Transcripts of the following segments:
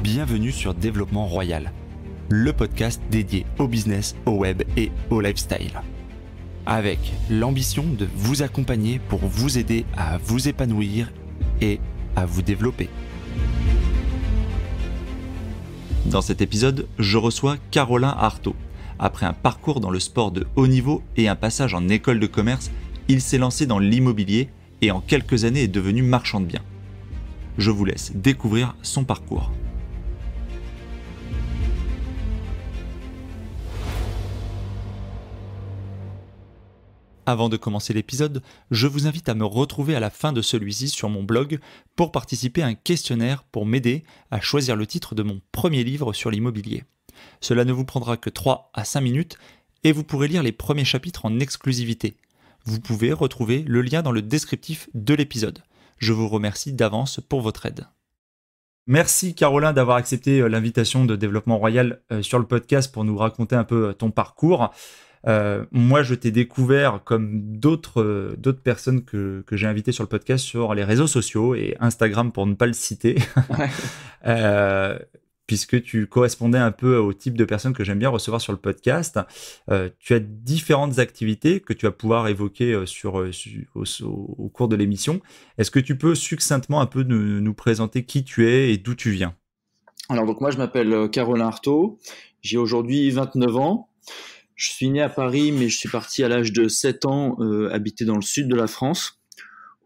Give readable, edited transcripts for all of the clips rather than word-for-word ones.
Bienvenue sur Développement Royal, le podcast dédié au business, au web et au lifestyle. Avec l'ambition de vous accompagner pour vous aider à vous épanouir et à vous développer. Dans cet épisode, je reçois Carolin Artaud. Après un parcours dans le sport de haut niveau et un passage en école de commerce, il s'est lancé dans l'immobilier et en quelques années est devenu marchand de biens. Je vous laisse découvrir son parcours. Avant de commencer l'épisode, je vous invite à me retrouver à la fin de celui-ci sur mon blog pour participer à un questionnaire pour m'aider à choisir le titre de mon premier livre sur l'immobilier. Cela ne vous prendra que 3 à 5 minutes et vous pourrez lire les premiers chapitres en exclusivité. Vous pouvez retrouver le lien dans le descriptif de l'épisode. Je vous remercie d'avance pour votre aide. Merci Carolin d'avoir accepté l'invitation de Développement Royal sur le podcast pour nous raconter un peu ton parcours. Moi, je t'ai découvert comme d'autres personnes que j'ai invitées sur le podcast sur les réseaux sociaux et Instagram pour ne pas le citer, puisque tu correspondais un peu au type de personnes que j'aime bien recevoir sur le podcast. Tu as différentes activités que tu vas pouvoir évoquer au cours de l'émission. Est-ce que tu peux succinctement un peu nous présenter qui tu es et d'où tu viens ? Alors, donc moi, je m'appelle Carolin Artaud. J'ai aujourd'hui 29 ans. Je suis né à Paris, mais je suis parti à l'âge de 7 ans habiter dans le sud de la France.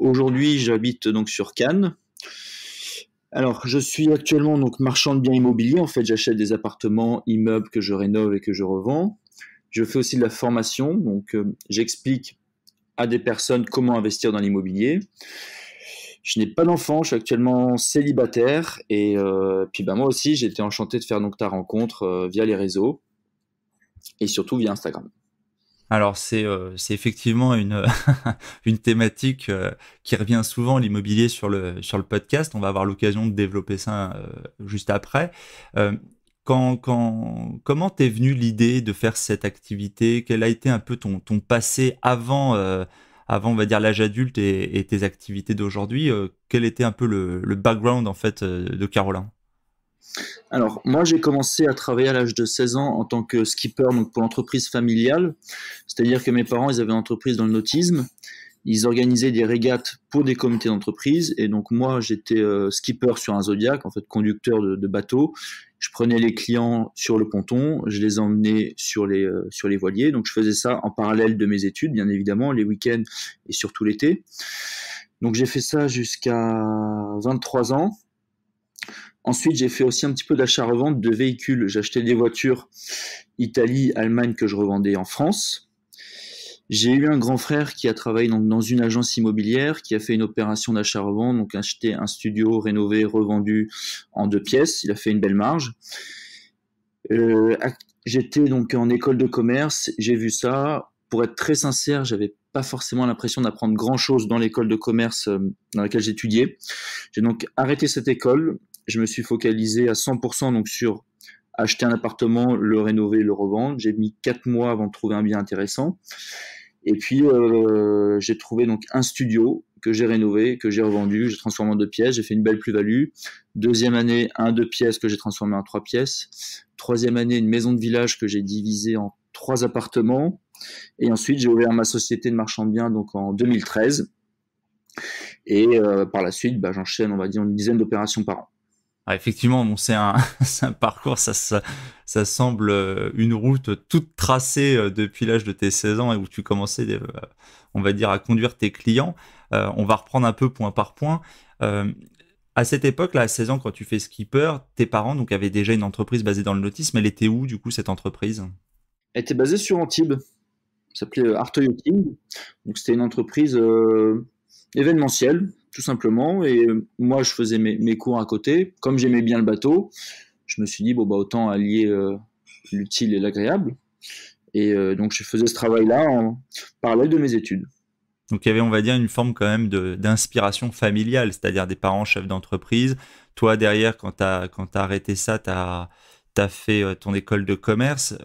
Aujourd'hui, j'habite donc sur Cannes. Alors, je suis actuellement donc marchand de biens immobiliers. En fait, j'achète des appartements, immeubles que je rénove et que je revends. Je fais aussi de la formation. Donc, j'explique à des personnes comment investir dans l'immobilier. Je n'ai pas d'enfant, je suis actuellement célibataire. Et puis, moi aussi, j'ai été enchanté de faire donc ta rencontre via les réseaux. Et surtout via Instagram. Alors c'est effectivement une thématique qui revient souvent, l'immobilier sur le podcast. On va avoir l'occasion de développer ça juste après. Comment t'es venue l'idée de faire cette activité ? Quel a été un peu ton passé avant on va dire l'âge adulte et tes activités d'aujourd'hui ? Quel était un peu le background en fait de Carolin ? Alors, moi, j'ai commencé à travailler à l'âge de 16 ans en tant que skipper donc pour l'entreprise familiale. C'est-à-dire que mes parents, ils avaient une entreprise dans le nautisme. Ils organisaient des régates pour des comités d'entreprise. Et donc, moi, j'étais skipper sur un Zodiac, en fait, conducteur de bateau. Je prenais les clients sur le ponton, je les emmenais sur les voiliers. Donc, je faisais ça en parallèle de mes études, bien évidemment, les week-ends et surtout l'été. Donc, j'ai fait ça jusqu'à 23 ans. Ensuite, j'ai fait aussi un petit peu d'achat-revente de véhicules. J'achetais des voitures Italie, Allemagne que je revendais en France. J'ai eu un grand frère qui a travaillé donc dans une agence immobilière, qui a fait une opération d'achat-revente, donc acheté un studio rénové, revendu en 2 pièces. Il a fait une belle marge. J'étais donc en école de commerce, j'ai vu ça. Pour être très sincère, j'avais pas forcément l'impression d'apprendre grand-chose dans l'école de commerce dans laquelle j'étudiais. J'ai donc arrêté cette école. Je me suis focalisé à 100% donc sur acheter un appartement, le rénover, le revendre. J'ai mis 4 mois avant de trouver un bien intéressant. Et puis, j'ai trouvé donc un studio que j'ai rénové, que j'ai revendu, j'ai transformé en 2 pièces, j'ai fait une belle plus-value. Deuxième année, un 2 pièces que j'ai transformé en 3 pièces. Troisième année, une maison de village que j'ai divisée en 3 appartements. Et ensuite, j'ai ouvert ma société de marchand de biens donc en 2013. Et par la suite, j'enchaîne, on va dire, une dizaine d'opérations par an. Ah, effectivement, bon, c'est un parcours, ça semble une route toute tracée depuis l'âge de tes 16 ans et où tu commençais, on va dire, à conduire tes clients. On va reprendre un peu point par point. À cette époque-là, à 16 ans, quand tu fais skipper, tes parents donc, avaient déjà une entreprise basée dans le nautisme. Elle était où, du coup, cette entreprise ? Elle était basée sur Antibes. Ça s'appelait Artaud Yachting. Donc, c'était une entreprise événementielle, tout simplement. Et moi, je faisais mes cours à côté. Comme j'aimais bien le bateau, je me suis dit, autant allier l'utile et l'agréable. Et donc, je faisais ce travail-là en parallèle de mes études. Donc, il y avait, on va dire, une forme quand même d'inspiration familiale, c'est-à-dire des parents chefs d'entreprise. Toi, derrière, quand t'as arrêté ça, t'as fait ton école de commerce.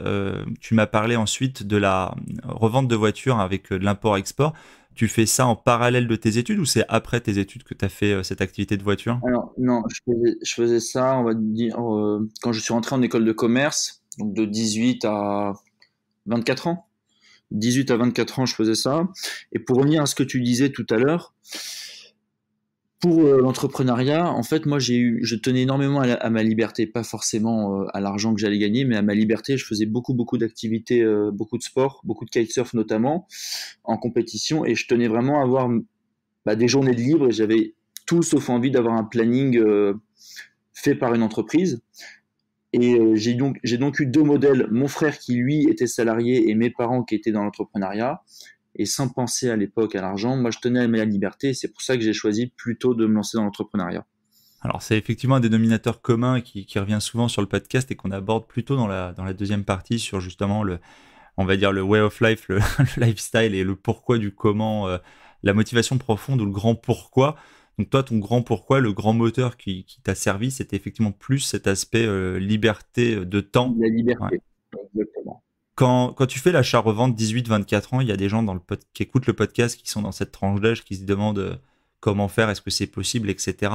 Tu m'as parlé ensuite de la revente de voitures avec de l'import-export. tu fais ça en parallèle de tes études ou c'est après tes études que tu as fait cette activité de voiture? Alors, non, je faisais ça, on va dire, quand je suis rentré en école de commerce, donc de 18 à 24 ans. 18 à 24 ans, je faisais ça. Et pour revenir à ce que tu disais tout à l'heure, pour l'entrepreneuriat, en fait, moi, je tenais énormément à ma liberté, pas forcément à l'argent que j'allais gagner, mais à ma liberté. Je faisais beaucoup d'activités, beaucoup de sport, beaucoup de kitesurf notamment, en compétition, et je tenais vraiment à avoir des journées de libre, et j'avais tout sauf envie d'avoir un planning fait par une entreprise. Et j'ai donc eu deux modèles, mon frère qui lui était salarié et mes parents qui étaient dans l'entrepreneuriat. Et sans penser à l'époque à l'argent, moi je tenais à ma liberté, et c'est pour ça que j'ai choisi plutôt de me lancer dans l'entrepreneuriat. Alors, c'est effectivement un dénominateur commun qui revient souvent sur le podcast et qu'on aborde plutôt dans la deuxième partie sur justement on va dire le way of life, le lifestyle et le pourquoi du comment, la motivation profonde ou le grand pourquoi. Donc toi, ton grand pourquoi, le grand moteur qui t'a servi, c'était effectivement plus cet aspect liberté de temps. La Ouais. liberté, exactement. Quand tu fais l'achat-revente 18-24 ans, il y a des gens qui écoutent le podcast qui sont dans cette tranche d'âge qui se demandent comment faire, est-ce que c'est possible, etc.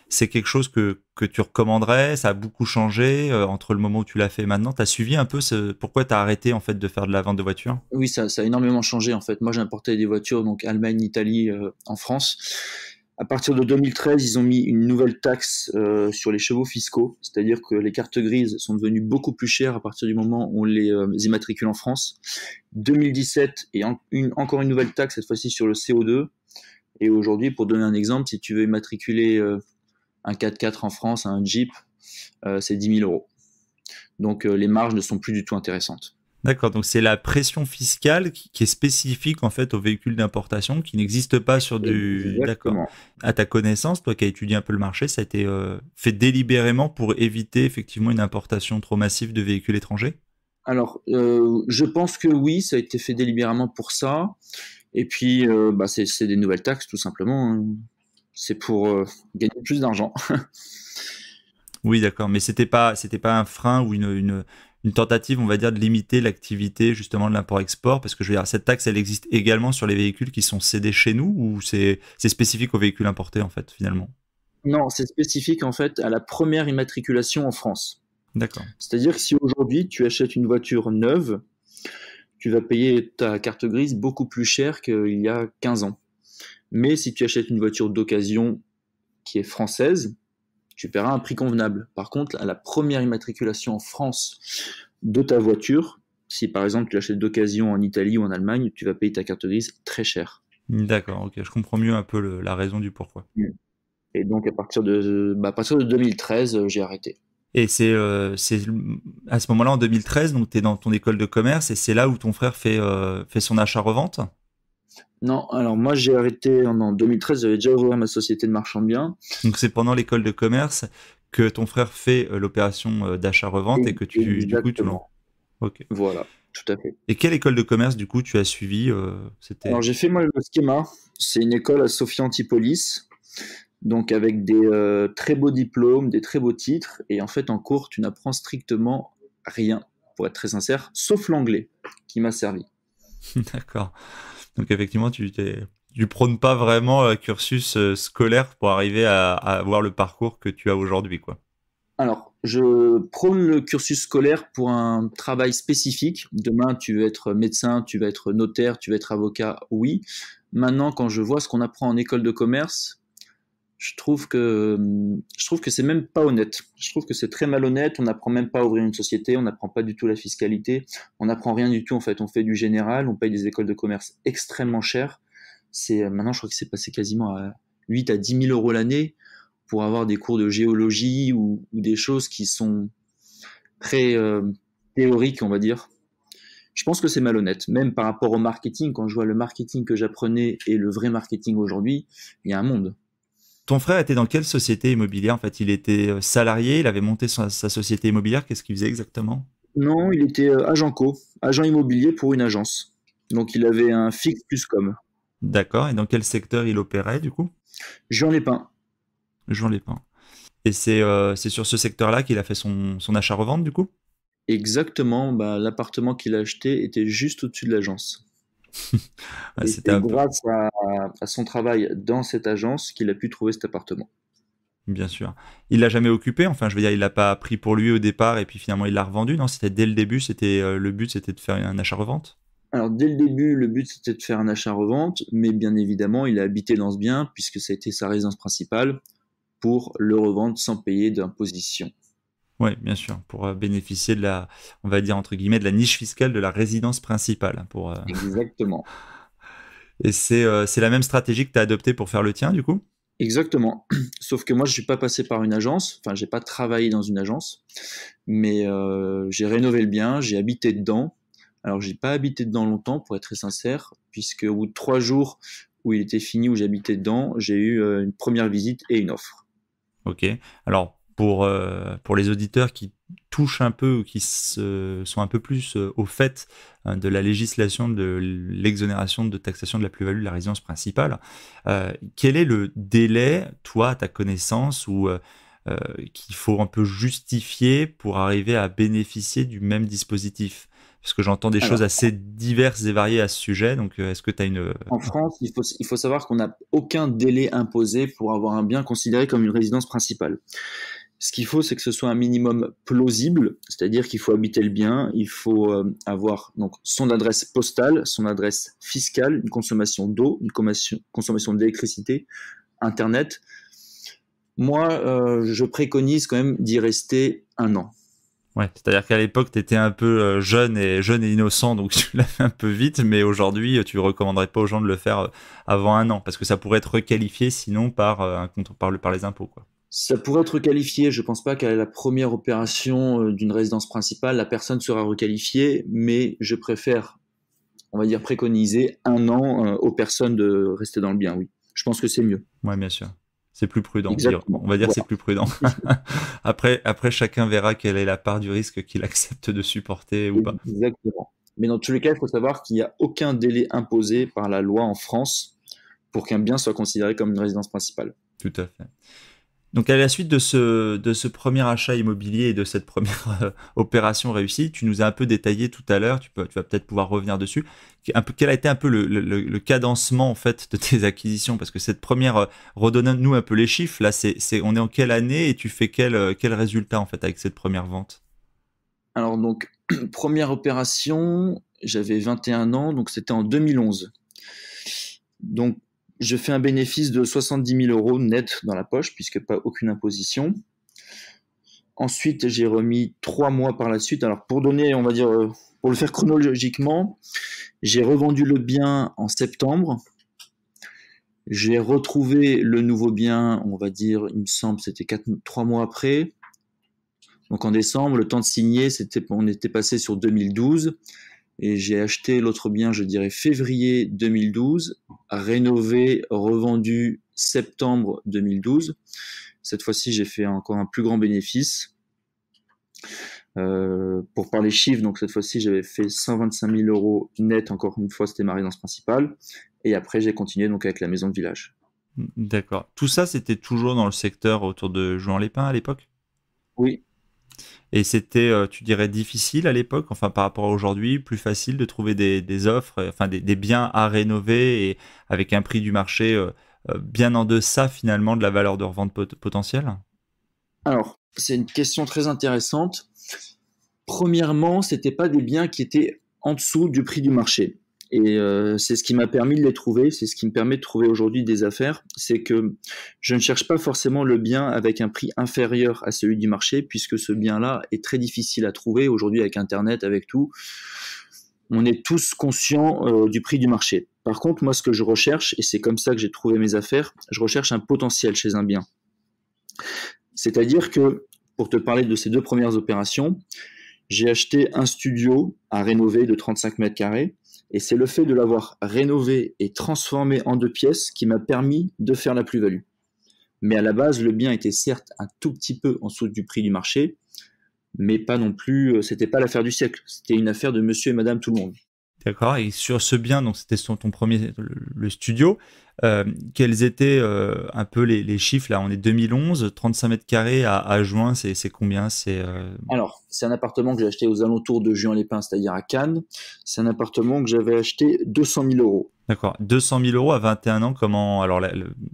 C'est quelque chose que tu recommanderais? Ça a beaucoup changé entre le moment où tu l'as fait et maintenant. Tu as suivi un peu pourquoi tu as arrêté en fait de faire de la vente de voitures? Oui, ça a énormément changé en fait. Moi j'importais des voitures, donc Allemagne, Italie, en France. À partir de 2013, ils ont mis une nouvelle taxe sur les chevaux fiscaux, c'est-à-dire que les cartes grises sont devenues beaucoup plus chères à partir du moment où on les immatricule en France. 2017, et encore une nouvelle taxe, cette fois-ci sur le CO2. Et aujourd'hui, pour donner un exemple, si tu veux immatriculer un 4x4 en France, un Jeep, c'est 10 000 euros. Donc les marges ne sont plus du tout intéressantes. D'accord, donc c'est la pression fiscale qui est spécifique en fait aux véhicules d'importation, qui n'existe pas sur du... D'accord. Exactement. À ta connaissance, toi qui as étudié un peu le marché, ça a été fait délibérément pour éviter effectivement une importation trop massive de véhicules étrangers? Alors, je pense que oui, ça a été fait délibérément pour ça. Et puis, c'est des nouvelles taxes, tout simplement, hein. C'est pour gagner plus d'argent. Oui, d'accord, mais c'était pas un frein ou une tentative, on va dire, de limiter l'activité justement de l'import-export, parce que je veux dire, cette taxe, elle existe également sur les véhicules qui sont cédés chez nous, ou c'est spécifique aux véhicules importés en fait, finalement? Non, c'est spécifique en fait à la première immatriculation en France. D'accord. C'est-à-dire que si aujourd'hui tu achètes une voiture neuve, tu vas payer ta carte grise beaucoup plus cher qu'il y a 15 ans. Mais si tu achètes une voiture d'occasion qui est française, tu paieras un prix convenable. Par contre, à la première immatriculation en France de ta voiture, si par exemple tu l'achètes d'occasion en Italie ou en Allemagne, tu vas payer ta carte grise très cher. D'accord, ok, je comprends mieux un peu la raison du pourquoi. Et donc à partir de 2013, j'ai arrêté. Et c'est à ce moment-là, en 2013, donc tu es dans ton école de commerce et c'est là où ton frère fait son achat-revente? Non, alors moi j'ai arrêté en 2013, j'avais déjà ouvert ma société de marchand de biens. Donc c'est pendant l'école de commerce que ton frère fait l'opération d'achat-revente et que du coup, tu l'en... Exactement. Ok. Voilà, tout à fait. Et quelle école de commerce, du coup, tu as suivi Alors c'était... j'ai fait moi le schéma, c'est une école à Sophia Antipolis, donc avec des très beaux diplômes, des très beaux titres, et en fait en cours tu n'apprends strictement rien, pour être très sincère, sauf l'anglais qui m'a servi. D'accord. Donc effectivement, tu prônes pas vraiment un cursus scolaire pour arriver à avoir le parcours que tu as aujourd'hui, quoi. Alors, je prône le cursus scolaire pour un travail spécifique. Demain, tu veux être médecin, tu vas être notaire, tu vas être avocat, oui. Maintenant, quand je vois ce qu'on apprend en école de commerce, je trouve que c'est même pas honnête. Je trouve que c'est très malhonnête. On n'apprend même pas à ouvrir une société, on n'apprend pas du tout la fiscalité, on n'apprend rien du tout en fait. On fait du général, on paye des écoles de commerce extrêmement chères. Maintenant, je crois que c'est passé quasiment à 8 à 10 000 euros l'année pour avoir des cours de géologie ou des choses qui sont très théoriques, on va dire. Je pense que c'est malhonnête, même par rapport au marketing. Quand je vois le marketing que j'apprenais et le vrai marketing aujourd'hui, il y a un monde. Ton frère était dans quelle société immobilière? En fait, il était salarié, il avait monté sa société immobilière. Qu'est-ce qu'il faisait exactement? Non, il était agent co, agent immobilier pour une agence. Donc il avait un fixe plus com. D'accord. Et dans quel secteur il opérait, du coup? J'en ai peint. Jean Lépin. Et c'est sur ce secteur-là qu'il a fait son achat-revente, du coup? Exactement, l'appartement qu'il a acheté était juste au-dessus de l'agence. Ouais, Et c'était c'est un peu, grâce à son travail dans cette agence qu'il a pu trouver cet appartement. bien sûr. Il l'a jamais occupé, enfin, je veux dire, il l'a pas pris pour lui au départ et puis finalement il l'a revendu, non? C'était dès le début, c'était le but, c'était de faire un achat-revente? Alors, dès le début, le but c'était de faire un achat-revente, mais bien évidemment, il a habité dans ce bien puisque ça a été sa résidence principale pour le revendre sans payer d'imposition. Oui, bien sûr, pour bénéficier de la, on va dire entre guillemets, de la niche fiscale de la résidence principale. Exactement. Et c'est la même stratégie que tu as adoptée pour faire le tien, du coup? Exactement. Sauf que moi, je suis pas passé par une agence, enfin, j'ai pas travaillé dans une agence, mais j'ai rénové le bien, j'ai habité dedans. Alors, j'ai pas habité dedans longtemps, pour être très sincère, puisque au bout de 3 jours où il était fini, où j'habitais dedans, j'ai eu une première visite et une offre. Ok. Alors, pour les auditeurs qui touchent un peu ou qui sont un peu plus au fait de la législation de l'exonération de taxation de la plus-value de la résidence principale, quel est le délai, toi, à ta connaissance, ou qu'il faut un peu justifier pour arriver à bénéficier du même dispositif? Parce que j'entends des choses Alors, assez diverses et variées à ce sujet, donc est-ce que tu as une... en France, il faut savoir qu'on n'a aucun délai imposé pour avoir un bien considéré comme une résidence principale. Ce qu'il faut, c'est que ce soit un minimum plausible, c'est-à-dire qu'il faut habiter le bien, il faut avoir donc son adresse postale, son adresse fiscale, une consommation d'eau, une consommation d'électricité, Internet. Moi, je préconise quand même d'y rester un an. Ouais, c'est-à-dire qu'à l'époque, tu étais un peu jeune et innocent, donc tu l'as fait un peu vite, mais aujourd'hui, tu recommanderais pas aux gens de le faire avant un an, parce que ça pourrait être requalifié sinon par un compte par les impôts, quoi. Ça pourrait être requalifié. Je ne pense pas qu'à la première opération d'une résidence principale, la personne sera requalifiée, mais je préfère, on va dire, préconiser un an aux personnes de rester dans le bien, oui. Je pense que c'est mieux. Ouais, bien sûr. C'est plus prudent, on Exactement. va dire que c'est Voilà. plus prudent. Après, chacun verra quelle est la part du risque qu'il accepte de supporter ou pas. Exactement. Mais dans tous les cas, il faut savoir qu'il n'y a aucun délai imposé par la loi en France pour qu'un bien soit considéré comme une résidence principale. Tout à fait. Donc, à la suite de ce premier achat immobilier et de cette première opération réussie, tu nous as un peu détaillé tout à l'heure, tu vas peut-être pouvoir revenir dessus. Quel a été un peu le cadencement en fait de tes acquisitions? Parce que cette première, redonne-nous un peu les chiffres. Là, on est en quelle année et tu fais quel résultat en fait avec cette première vente? Alors donc, première opération, j'avais 21 ans, donc c'était en 2011. Donc, je fais un bénéfice de 70 000 euros net dans la poche, puisque pas aucune imposition. Ensuite, j'ai remis 3 mois par la suite. Alors, pour donner, on va dire, pour le faire chronologiquement, j'ai revendu le bien en septembre. J'ai retrouvé le nouveau bien, on va dire, il me semble, c'était 3 mois après. Donc en décembre, le temps de signer, on était passé sur 2012. Et j'ai acheté l'autre bien, je dirais, février 2012, rénové, revendu septembre 2012. Cette fois-ci, j'ai fait encore un plus grand bénéfice. Pour parler chiffres, donc cette fois-ci, j'avais fait 125 000 euros net, encore une fois, c'était ma résidence principale. Et après, j'ai continué donc avec la maison de village. D'accord. Tout ça, c'était toujours dans le secteur autour de Jouan-les-Pins à l'époque? Oui. Et c'était, tu dirais, difficile à l'époque, enfin par rapport à aujourd'hui, plus facile de trouver des offres, enfin des biens à rénover et avec un prix du marché bien en deçà finalement de la valeur de revente potentielle? Alors, c'est une question très intéressante. Premièrement, c'était pas des biens qui étaient en dessous du prix du marché. Et c'est ce qui m'a permis de les trouver, c'est ce qui me permet de trouver aujourd'hui des affaires, c'est que je ne cherche pas forcément le bien avec un prix inférieur à celui du marché, puisque ce bien-là est très difficile à trouver aujourd'hui avec Internet, avec tout. On est tous conscients du prix du marché. Par contre, moi, ce que je recherche, et c'est comme ça que j'ai trouvé mes affaires, je recherche un potentiel chez un bien. C'est-à-dire que, pour te parler de ces 2 premières opérations, j'ai acheté un studio à rénover de 35 mètres carrés. Et c'est le fait de l'avoir rénové et transformé en 2 pièces qui m'a permis de faire la plus-value. Mais à la base, le bien était certes un tout petit peu en dessous du prix du marché, mais pas non plus, c'était pas l'affaire du siècle. C'était une affaire de monsieur et madame tout le monde. D'accord. Et sur ce bien, donc c'était ton premier, le studio. Quels étaient un peu les chiffres là? On est 2011, 35 mètres carrés à Juin, c'est combien? Alors, c'est un appartement que j'ai acheté aux alentours de Juan-les-Pins, c'est-à-dire à Cannes. C'est un appartement que j'avais acheté 200 000 euros. D'accord. 200 000 euros à 21 ans, comment? Alors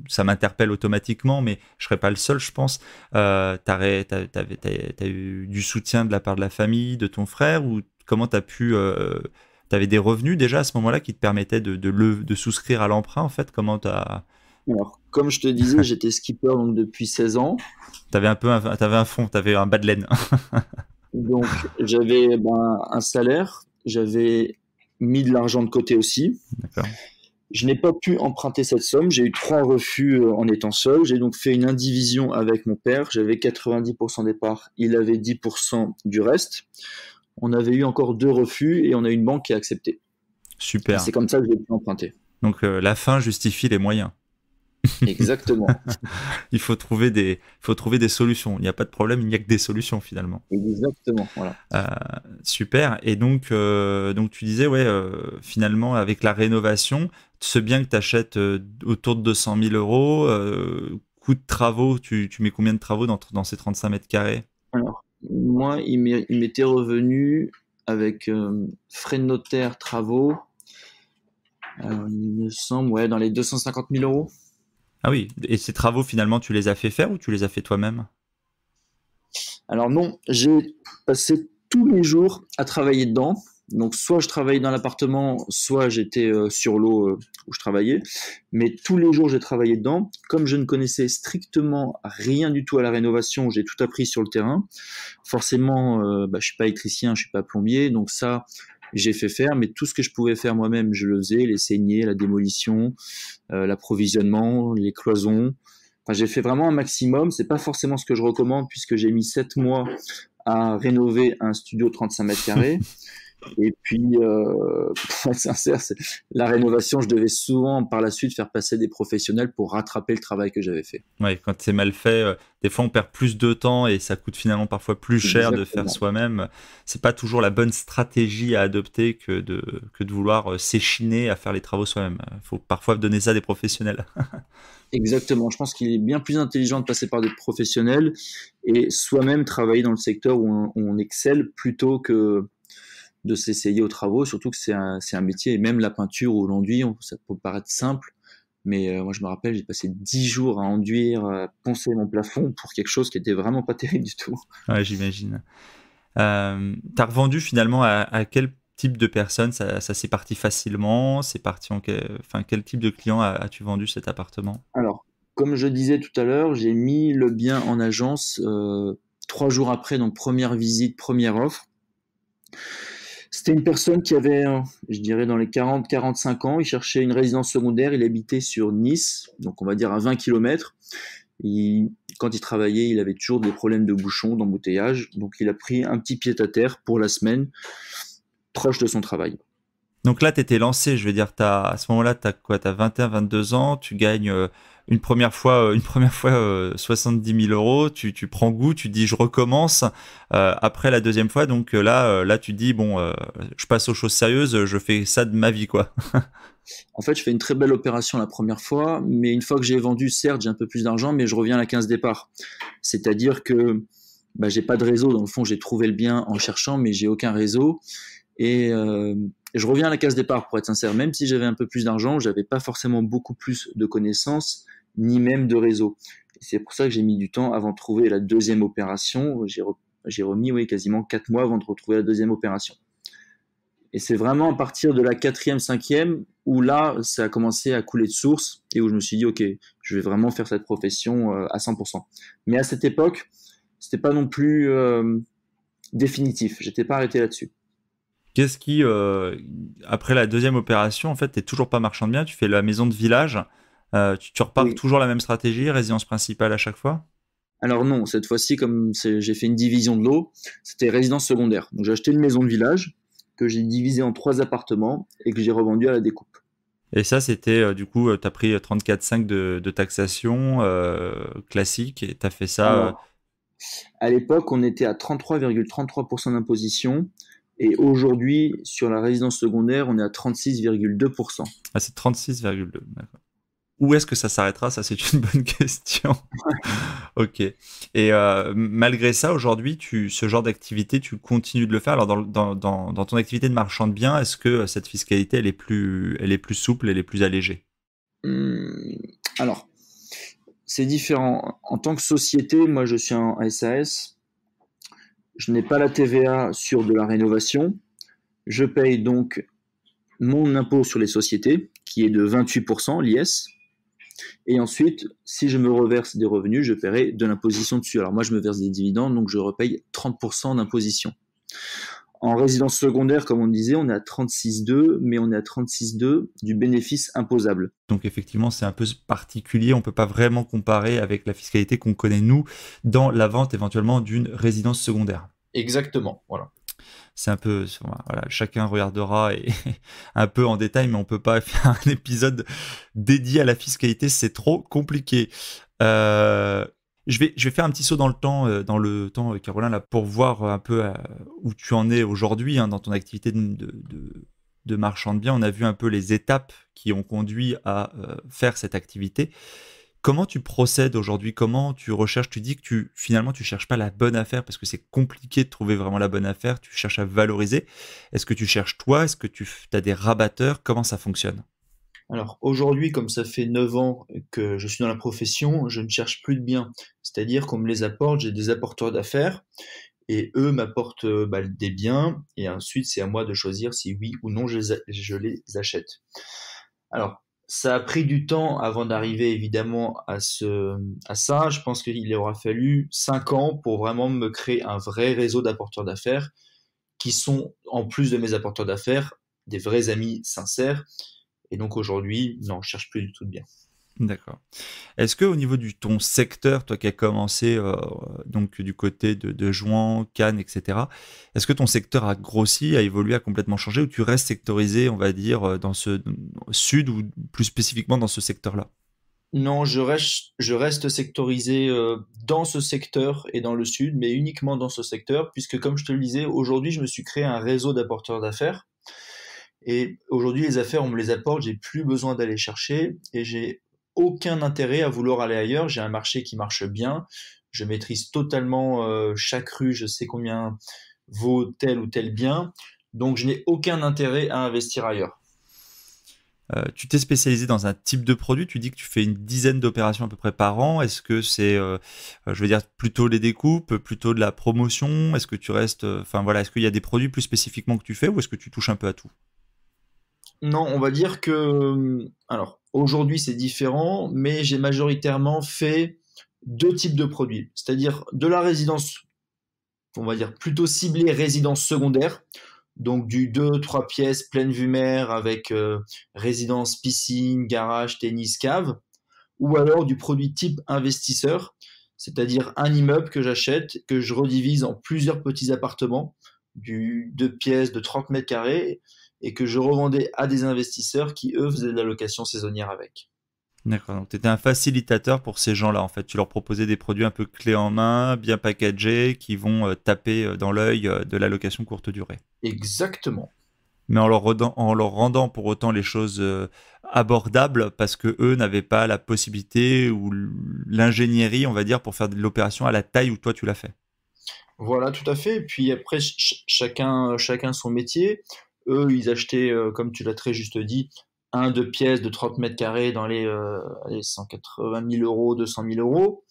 ça m'interpelle automatiquement, mais je serais pas le seul, je pense. T'as eu du soutien de la part de la famille, de ton frère, ou comment t'as pu t'avais des revenus déjà à ce moment-là qui te permettaient de souscrire à l'emprunt, en fait? Comment Alors, comme je te disais, j'étais skipper donc depuis 16 ans. t'avais un fond, t'avais un bas de laine. Donc, j'avais un salaire, j'avais mis de l'argent de côté aussi. D'accord. Je n'ai pas pu emprunter cette somme. J'ai eu 3 refus en étant seul. J'ai donc fait une indivision avec mon père. J'avais 90% des parts. Il avait 10% du reste. On avait eu encore 2 refus et on a eu une banque qui a accepté. Et Super. c'est comme ça que j'ai pu emprunter. Donc la fin justifie les moyens. Exactement. Il faut trouver des solutions. Il n'y a pas de problème, il n'y a que des solutions finalement. Exactement. Voilà. Euh, Super. Et donc tu disais, ouais, finalement, avec la rénovation, ce bien que tu achètes autour de 200 000 euros, coût de travaux, tu mets combien de travaux dans ces 35 mètres carrés? Alors, moi, il m'était revenu avec frais de notaire, travaux, il me semble, ouais, dans les 250 000 euros. Ah oui, et ces travaux, finalement, tu les as fait faire ou tu les as fait toi-même? Alors non, j'ai passé tous les jours à travailler dedans. Donc soit je travaillais dans l'appartement, soit j'étais sur l'eau où je travaillais. Mais tous les jours j'ai travaillé dedans. Comme je ne connaissais strictement rien du tout à la rénovation, j'ai tout appris sur le terrain. Forcément, je suis pas électricien, je suis pas plombier, donc ça j'ai fait faire. Mais tout ce que je pouvais faire moi-même, je le faisais, les saignées, la démolition, l'approvisionnement, les cloisons. Enfin, j'ai fait vraiment un maximum. C'est pas forcément ce que je recommande puisque j'ai mis 7 mois à rénover un studio de 35 mètres carrés. Et puis, pour être sincère, la rénovation, je devais souvent par la suite faire passer des professionnels pour rattraper le travail que j'avais fait. Ouais, quand c'est mal fait, des fois on perd plus de temps et ça coûte finalement parfois plus cher de faire Exactement. soi-même. C'est pas toujours la bonne stratégie à adopter que de vouloir s'échiner à faire les travaux soi-même. Il faut parfois donner ça à des professionnels. Exactement. Je pense qu'il est bien plus intelligent de passer par des professionnels et soi-même travailler dans le secteur où on excelle plutôt que de s'essayer aux travaux, surtout que c'est un métier, et même la peinture ou l'enduit, ça peut paraître simple, mais moi je me rappelle, j'ai passé 10 jours à enduire, à poncer mon plafond pour quelque chose qui était vraiment pas terrible du tout. Ouais, j'imagine. T'as revendu finalement à quel type de personnes? Ça s'est parti facilement? C'est parti enfin, quel type de client as-tu vendu cet appartement? Alors, comme je disais tout à l'heure, j'ai mis le bien en agence 3 jours après, donc première visite, première offre. C'était une personne qui avait, je dirais, dans les 40-45 ans. Il cherchait une résidence secondaire. Il habitait sur Nice, donc on va dire à 20 km. Quand il travaillait, il avait toujours des problèmes de bouchons, d'embouteillage. Donc il a pris un petit pied-à-terre pour la semaine, proche de son travail. Donc là, tu étais lancé, je veux dire, à ce moment-là, tu as quoi? Tu as 21, 22 ans, tu gagnes une première fois 70 000 euros, tu prends goût, tu dis je recommence. Après la deuxième fois, donc là, tu dis bon, je passe aux choses sérieuses, je fais ça de ma vie, quoi. En fait, je fais une très belle opération la première fois, mais une fois que j'ai vendu, certes, j'ai un peu plus d'argent, mais je reviens à la 15 départ. C'est-à-dire que j'ai pas de réseau. Dans le fond, j'ai trouvé le bien en cherchant, mais j'ai aucun réseau. Et je reviens à la case départ, pour être sincère. Même si j'avais un peu plus d'argent, j'avais pas forcément beaucoup plus de connaissances, ni même de réseau. Et c'est pour ça que j'ai mis du temps avant de trouver la deuxième opération. J'ai remis, oui, quasiment 4 mois avant de retrouver la deuxième opération. Et c'est vraiment à partir de la quatrième, cinquième, où là, ça a commencé à couler de source et où je me suis dit, OK, je vais vraiment faire cette profession à 100%. Mais à cette époque, c'était pas non plus définitif. J'étais pas arrêté là-dessus. Qu'est-ce qui, après la deuxième opération, en fait, t'es toujours pas marchand de biens, tu fais la maison de village, tu repars Oui. toujours la même stratégie, résidence principale à chaque fois? Alors non, cette fois-ci, j'ai fait une division de l'eau, c'était résidence secondaire. Donc j'ai acheté une maison de village que j'ai divisée en 3 appartements et que j'ai revendu à la découpe. Et ça, c'était du coup, tu as pris 34,5 de taxation classique et tu as fait ça. Alors, à l'époque, on était à 33,33% d'imposition Et aujourd'hui, sur la résidence secondaire, on est à 36,2%. Ah, c'est 36,2, d'accord. Où est-ce que ça s'arrêtera? Ça, c'est une bonne question. Ok. Et malgré ça, aujourd'hui, ce genre d'activité, tu continues de le faire. Alors, dans ton activité de marchand de biens, est-ce que cette fiscalité, elle est plus souple, elle est plus allégée? Alors, c'est différent. En tant que société, moi, je suis en SAS. Je n'ai pas la TVA sur de la rénovation. Je paye donc mon impôt sur les sociétés, qui est de 28%, l'IS. Et ensuite, si je me reverse des revenus, je paierai de l'imposition dessus. Alors moi, je me verse des dividendes, donc je repaye 30% d'imposition. En résidence secondaire, comme on disait, on est à 36,2, mais on est à 36,2 du bénéfice imposable. Donc effectivement, c'est un peu particulier. On ne peut pas vraiment comparer avec la fiscalité qu'on connaît, nous, dans la vente éventuellement d'une résidence secondaire. Exactement, voilà. C'est un peu, voilà, chacun regardera et un peu en détail, mais on peut pas faire un épisode dédié à la fiscalité, c'est trop compliqué. Je vais faire un petit saut dans le temps, Caroline, là, pour voir un peu où tu en es aujourd'hui dans ton activité de marchand de biens. On a vu un peu les étapes qui ont conduit à faire cette activité. Comment tu procèdes aujourd'hui? Comment tu recherches? Tu dis que finalement, tu cherches pas la bonne affaire parce que c'est compliqué de trouver vraiment la bonne affaire. Tu cherches à valoriser. Est-ce que tu cherches toi? Est-ce que tu as des rabatteurs? Comment ça fonctionne? Alors aujourd'hui, comme ça fait 9 ans que je suis dans la profession, je ne cherche plus de biens. C'est-à-dire qu'on me les apporte, j'ai des apporteurs d'affaires et eux m'apportent des biens et ensuite c'est à moi de choisir si oui ou non je les achète. Alors, ça a pris du temps avant d'arriver évidemment à ça. Je pense qu'il aura fallu 5 ans pour vraiment me créer un vrai réseau d'apporteurs d'affaires qui sont, en plus de mes apporteurs d'affaires, des vrais amis sincères. Et donc aujourd'hui, non, je cherche plus du tout de bien. D'accord. Est-ce qu'au niveau ton secteur, toi qui as commencé donc du côté de Jouan, Cannes, etc., est-ce que ton secteur a grossi, a évolué, a complètement changé, ou tu restes sectorisé, on va dire, dans ce sud ou plus spécifiquement dans ce secteur-là? Non, je reste sectorisé dans ce secteur et dans le sud, mais uniquement dans ce secteur, puisque comme je te le disais, aujourd'hui, je me suis créé un réseau d'apporteurs d'affaires. Et aujourd'hui, les affaires, on me les apporte, j'ai plus besoin d'aller chercher et j'ai aucun intérêt à vouloir aller ailleurs. J'ai un marché qui marche bien, je maîtrise totalement chaque rue, je sais combien vaut tel ou tel bien, donc je n'ai aucun intérêt à investir ailleurs. Tu t'es spécialisé dans un type de produit, tu dis que tu fais une dizaine d'opérations à peu près par an. Est-ce que c'est, je veux dire, plutôt les découpes, plutôt de la promotion? Est-ce que tu restes, enfin voilà, est-ce qu'il y a des produits plus spécifiquement que tu fais ou est-ce que tu touches un peu à tout? Non, on va dire que, alors aujourd'hui c'est différent, mais j'ai majoritairement fait deux types de produits, c'est-à-dire de la résidence, on va dire plutôt ciblée résidence secondaire, donc du 2-3 pièces pleine vue mer avec résidence, piscine, garage, tennis, cave, ou alors du produit type investisseur, c'est-à-dire un immeuble que j'achète, que je redivise en plusieurs petits appartements, du 2 pièces de 30 mètres carrés, et que je revendais à des investisseurs qui, eux, faisaient de la location saisonnière avec. D'accord, donc tu étais un facilitateur pour ces gens-là, en fait. Tu leur proposais des produits un peu clés en main, bien packagés, qui vont taper dans l'œil de la location courte durée. Exactement. Mais en leur rendant pour autant les choses abordables parce que eux n'avaient pas la possibilité ou l'ingénierie, on va dire, pour faire de l'opération à la taille où toi tu l'as fait. Voilà, tout à fait. Et puis après, chacun son métier. Eux, ils achetaient, comme tu l'as très juste dit, un, deux pièces de 30 mètres carrés dans les 180 000 euros, 200 000 euros.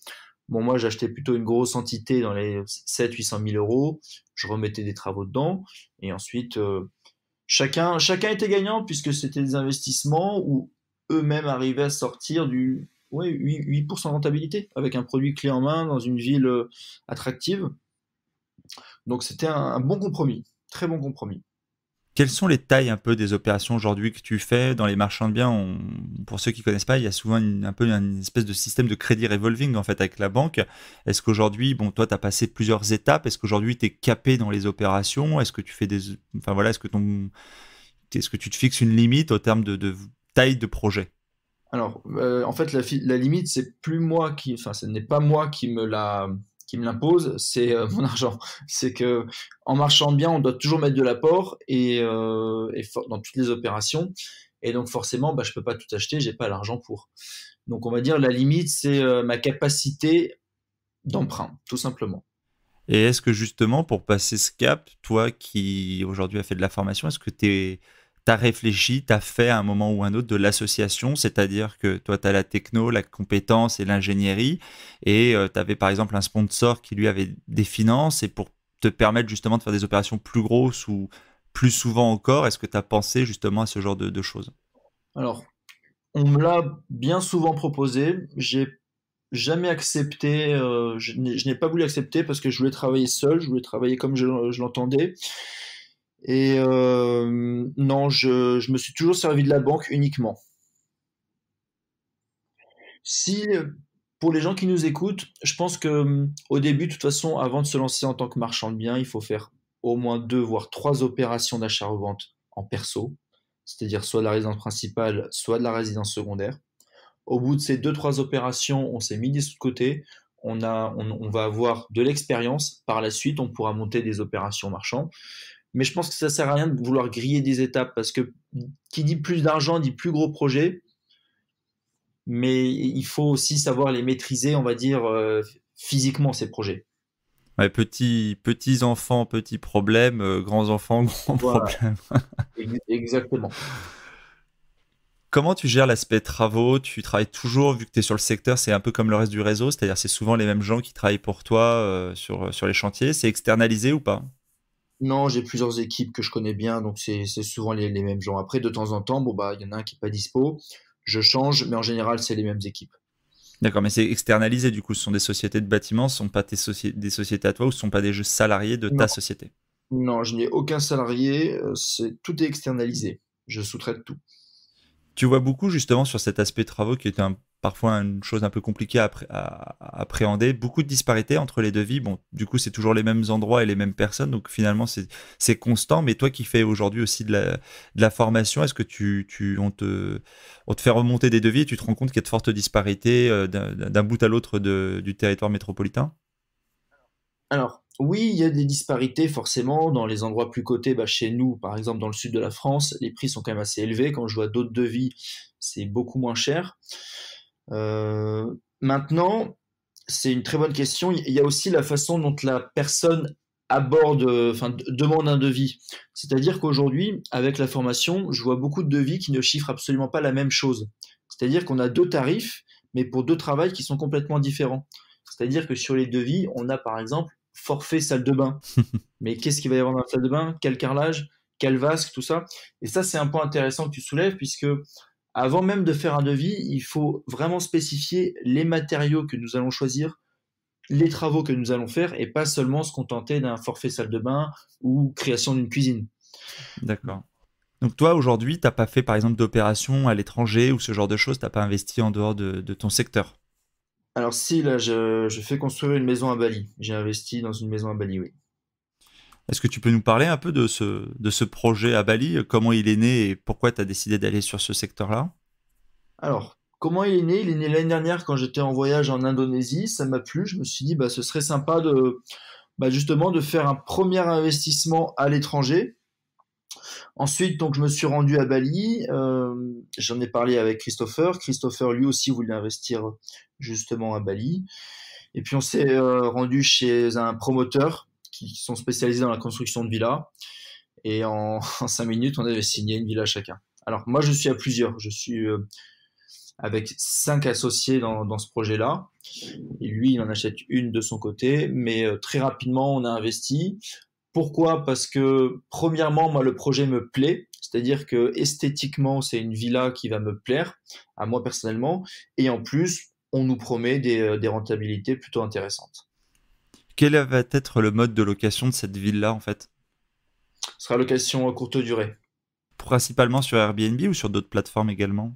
Bon, moi, j'achetais plutôt une grosse entité dans les 700 800 000 euros. Je remettais des travaux dedans. Et ensuite, chacun était gagnant puisque c'était des investissements où eux-mêmes arrivaient à sortir du ouais, 8% de rentabilité avec un produit clé en main dans une ville attractive. Donc c'était un bon compromis, très bon compromis. Quelles sont les tailles un peu des opérations aujourd'hui que tu fais dans les marchands de biens? Pour ceux qui connaissent pas, il y a souvent un peu une espèce de système de crédit revolving en fait avec la banque. Est-ce qu'aujourd'hui, bon, toi, tu as passé plusieurs étapes. Est-ce qu'aujourd'hui, tu es capé dans les opérations? Est-ce que tu fais enfin voilà, est-ce que tu te fixes une limite au terme de taille de projet? Alors, en fait, la limite, c'est plus moi qui, enfin, ce n'est pas moi qui me l'impose, c'est mon argent. C'est que en marchand bien, on doit toujours mettre de l'apport dans toutes les opérations. Et donc forcément, bah, je peux pas tout acheter, j'ai pas l'argent pour. Donc on va dire la limite, c'est ma capacité d'emprunt, tout simplement. Et est-ce que justement, pour passer ce cap, toi qui aujourd'hui as fait de la formation, est-ce que tu as réfléchi, tu as fait à un moment ou un autre de l'association, c'est-à-dire que toi, tu as la techno, la compétence et l'ingénierie, et tu avais par exemple un sponsor qui lui avait des finances, et pour te permettre justement de faire des opérations plus grosses ou plus souvent encore, est-ce que tu as pensé justement à ce genre de choses? Alors, on me l'a bien souvent proposé. J'ai jamais accepté. Je n'ai pas voulu accepter parce que je voulais travailler seul. Je voulais travailler comme je l'entendais. Et non, je me suis toujours servi de la banque uniquement. Si pour les gens qui nous écoutent, je pense que au début, de toute façon, avant de se lancer en tant que marchand de biens, il faut faire au moins 2 voire 3 opérations d'achat-revente en perso, c'est-à-dire soit de la résidence principale, soit de la résidence secondaire. Au bout de ces 2 3 opérations, on s'est mis des sous de côté, on va avoir de l'expérience. Par la suite, on pourra monter des opérations marchands. Mais je pense que ça sert à rien de vouloir griller des étapes parce que qui dit plus d'argent dit plus gros projet, mais il faut aussi savoir les maîtriser, on va dire, physiquement, ces projets. Ouais, petits enfants, petits problèmes, grands enfants, grands Voilà, problèmes. exactement. Comment tu gères l'aspect travaux? Tu travailles toujours, vu que tu es sur le secteur, c'est un peu comme le reste du réseau, c'est-à-dire c'est souvent les mêmes gens qui travaillent pour toi sur les chantiers. C'est externalisé ou pas? Non, j'ai plusieurs équipes que je connais bien, donc c'est souvent les mêmes gens. Après, de temps en temps, bon, bah, il y en a un qui est pas dispo, je change, mais en général, c'est les mêmes équipes. D'accord, mais c'est externalisé du coup. Ce sont des sociétés de bâtiments, ce ne sont pas des sociétés à toi ou ce ne sont pas des salariés de Non, ta société. non, je n'ai aucun salarié, tout est externalisé. Je sous-traite tout. Tu vois beaucoup justement sur cet aspect travaux qui est parfois une chose un peu compliquée à appréhender, beaucoup de disparités entre les devis. Bon, du coup, c'est toujours les mêmes endroits et les mêmes personnes, donc finalement, c'est constant. Mais toi qui fais aujourd'hui aussi de la formation, est-ce que on te fait remonter des devis et tu te rends compte qu'il y a de fortes disparités d'un bout à l'autre du territoire métropolitain? Alors, oui, il y a des disparités forcément dans les endroits plus cotés. Bah, chez nous, par exemple, dans le sud de la France, les prix sont quand même assez élevés. Quand je vois d'autres devis, c'est beaucoup moins cher. Maintenant, c'est une très bonne question. Il y a aussi la façon dont la personne aborde, enfin, demande un devis. C'est-à-dire qu'aujourd'hui, avec la formation, je vois beaucoup de devis qui ne chiffrent absolument pas la même chose. C'est-à-dire qu'on a 2 tarifs, mais pour 2 travails qui sont complètement différents. C'est-à-dire que sur les devis, on a par exemple forfait salle de bain. Mais qu'est-ce qu'il va y avoir dans la salle de bain? Quel carrelage? Quel vasque? Tout ça. Et ça, c'est un point intéressant que tu soulèves, puisque avant même de faire un devis, il faut vraiment spécifier les matériaux que nous allons choisir, les travaux que nous allons faire, et pas seulement se contenter d'un forfait salle de bain ou création d'une cuisine. D'accord. Donc toi, aujourd'hui, t'as pas fait par exemple d'opérations à l'étranger ou ce genre de choses, t'as pas investi en dehors de ton secteur. Alors si, là, je fais construire une maison à Bali. J'ai investi dans une maison à Bali, oui. Est-ce que tu peux nous parler un peu de ce projet à Bali, comment il est né et pourquoi tu as décidé d'aller sur ce secteur-là? Alors, comment il est né? Il est né l'année dernière quand j'étais en voyage en Indonésie. Ça m'a plu. Je me suis dit, bah, ce serait sympa justement, de faire un premier investissement à l'étranger. Ensuite, donc, je me suis rendu à Bali. J'en ai parlé avec Christopher. Christopher, lui aussi, voulait investir justement à Bali. Et puis, on s'est rendu chez un promoteur qui sont spécialisés dans la construction de villas. Et en 5 minutes, on avait signé une villa chacun. Alors, moi, je suis à plusieurs. Je suis avec 5 associés dans ce projet-là. Et lui, il en achète une de son côté. Mais très rapidement, on a investi. Pourquoi? Parce que premièrement, moi, le projet me plaît, c'est-à-dire que esthétiquement, c'est une villa qui va me plaire, à moi personnellement, et en plus, on nous promet des rentabilités plutôt intéressantes. Quel va être le mode de location de cette ville-là en fait? Ce sera location à courte durée. Principalement sur Airbnb ou sur d'autres plateformes également?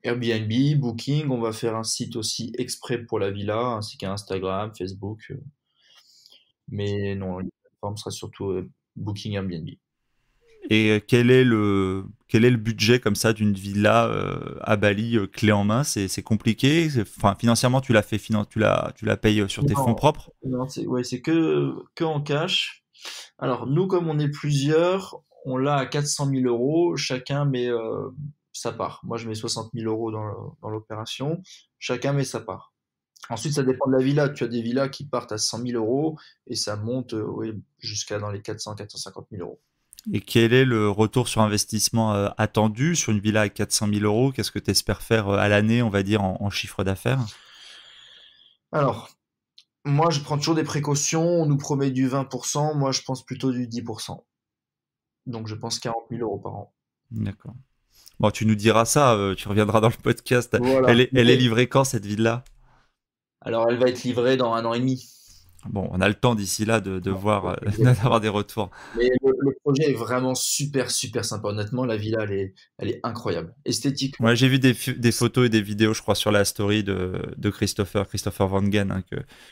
Airbnb, Booking, on va faire un site aussi exprès pour la villa, ainsi qu'un Instagram, Facebook. Mais non, la plateforme sera surtout Booking Airbnb. Et quel est le budget comme ça d'une villa à Bali clé en main? C'est compliqué. Enfin, financièrement, tu tu la payes sur tes fonds Non, propres? non, c'est que en cash. Alors, nous, comme on est plusieurs, on l'a à 400 000 euros. Chacun met sa part. Moi, je mets 60 000 euros dans l'opération. Chacun met sa part. Ensuite, ça dépend de la villa. Tu as des villas qui partent à 100 000 euros et ça monte oui, jusqu'à dans les 400-450 000 euros. Et quel est le retour sur investissement attendu sur une villa à 400 000 euros? Qu'est-ce que tu espères faire à l'année, on va dire, en chiffre d'affaires? Alors, moi, je prends toujours des précautions. On nous promet du 20%. Moi, je pense plutôt du 10%. Donc, je pense 40 000 euros par an. D'accord. Bon, tu nous diras ça, tu reviendras dans le podcast. Voilà. Elle est livrée quand, cette villa? Alors, elle va être livrée dans 1 an et demi. Bon, on a le temps d'ici là de voir, Exactement. d'avoir des retours. Mais le projet est vraiment super, super sympa. Honnêtement, la villa, elle est incroyable. Esthétiquement. Ouais, j'ai vu des photos et des vidéos, je crois, sur la story de Christopher Van Gen, hein,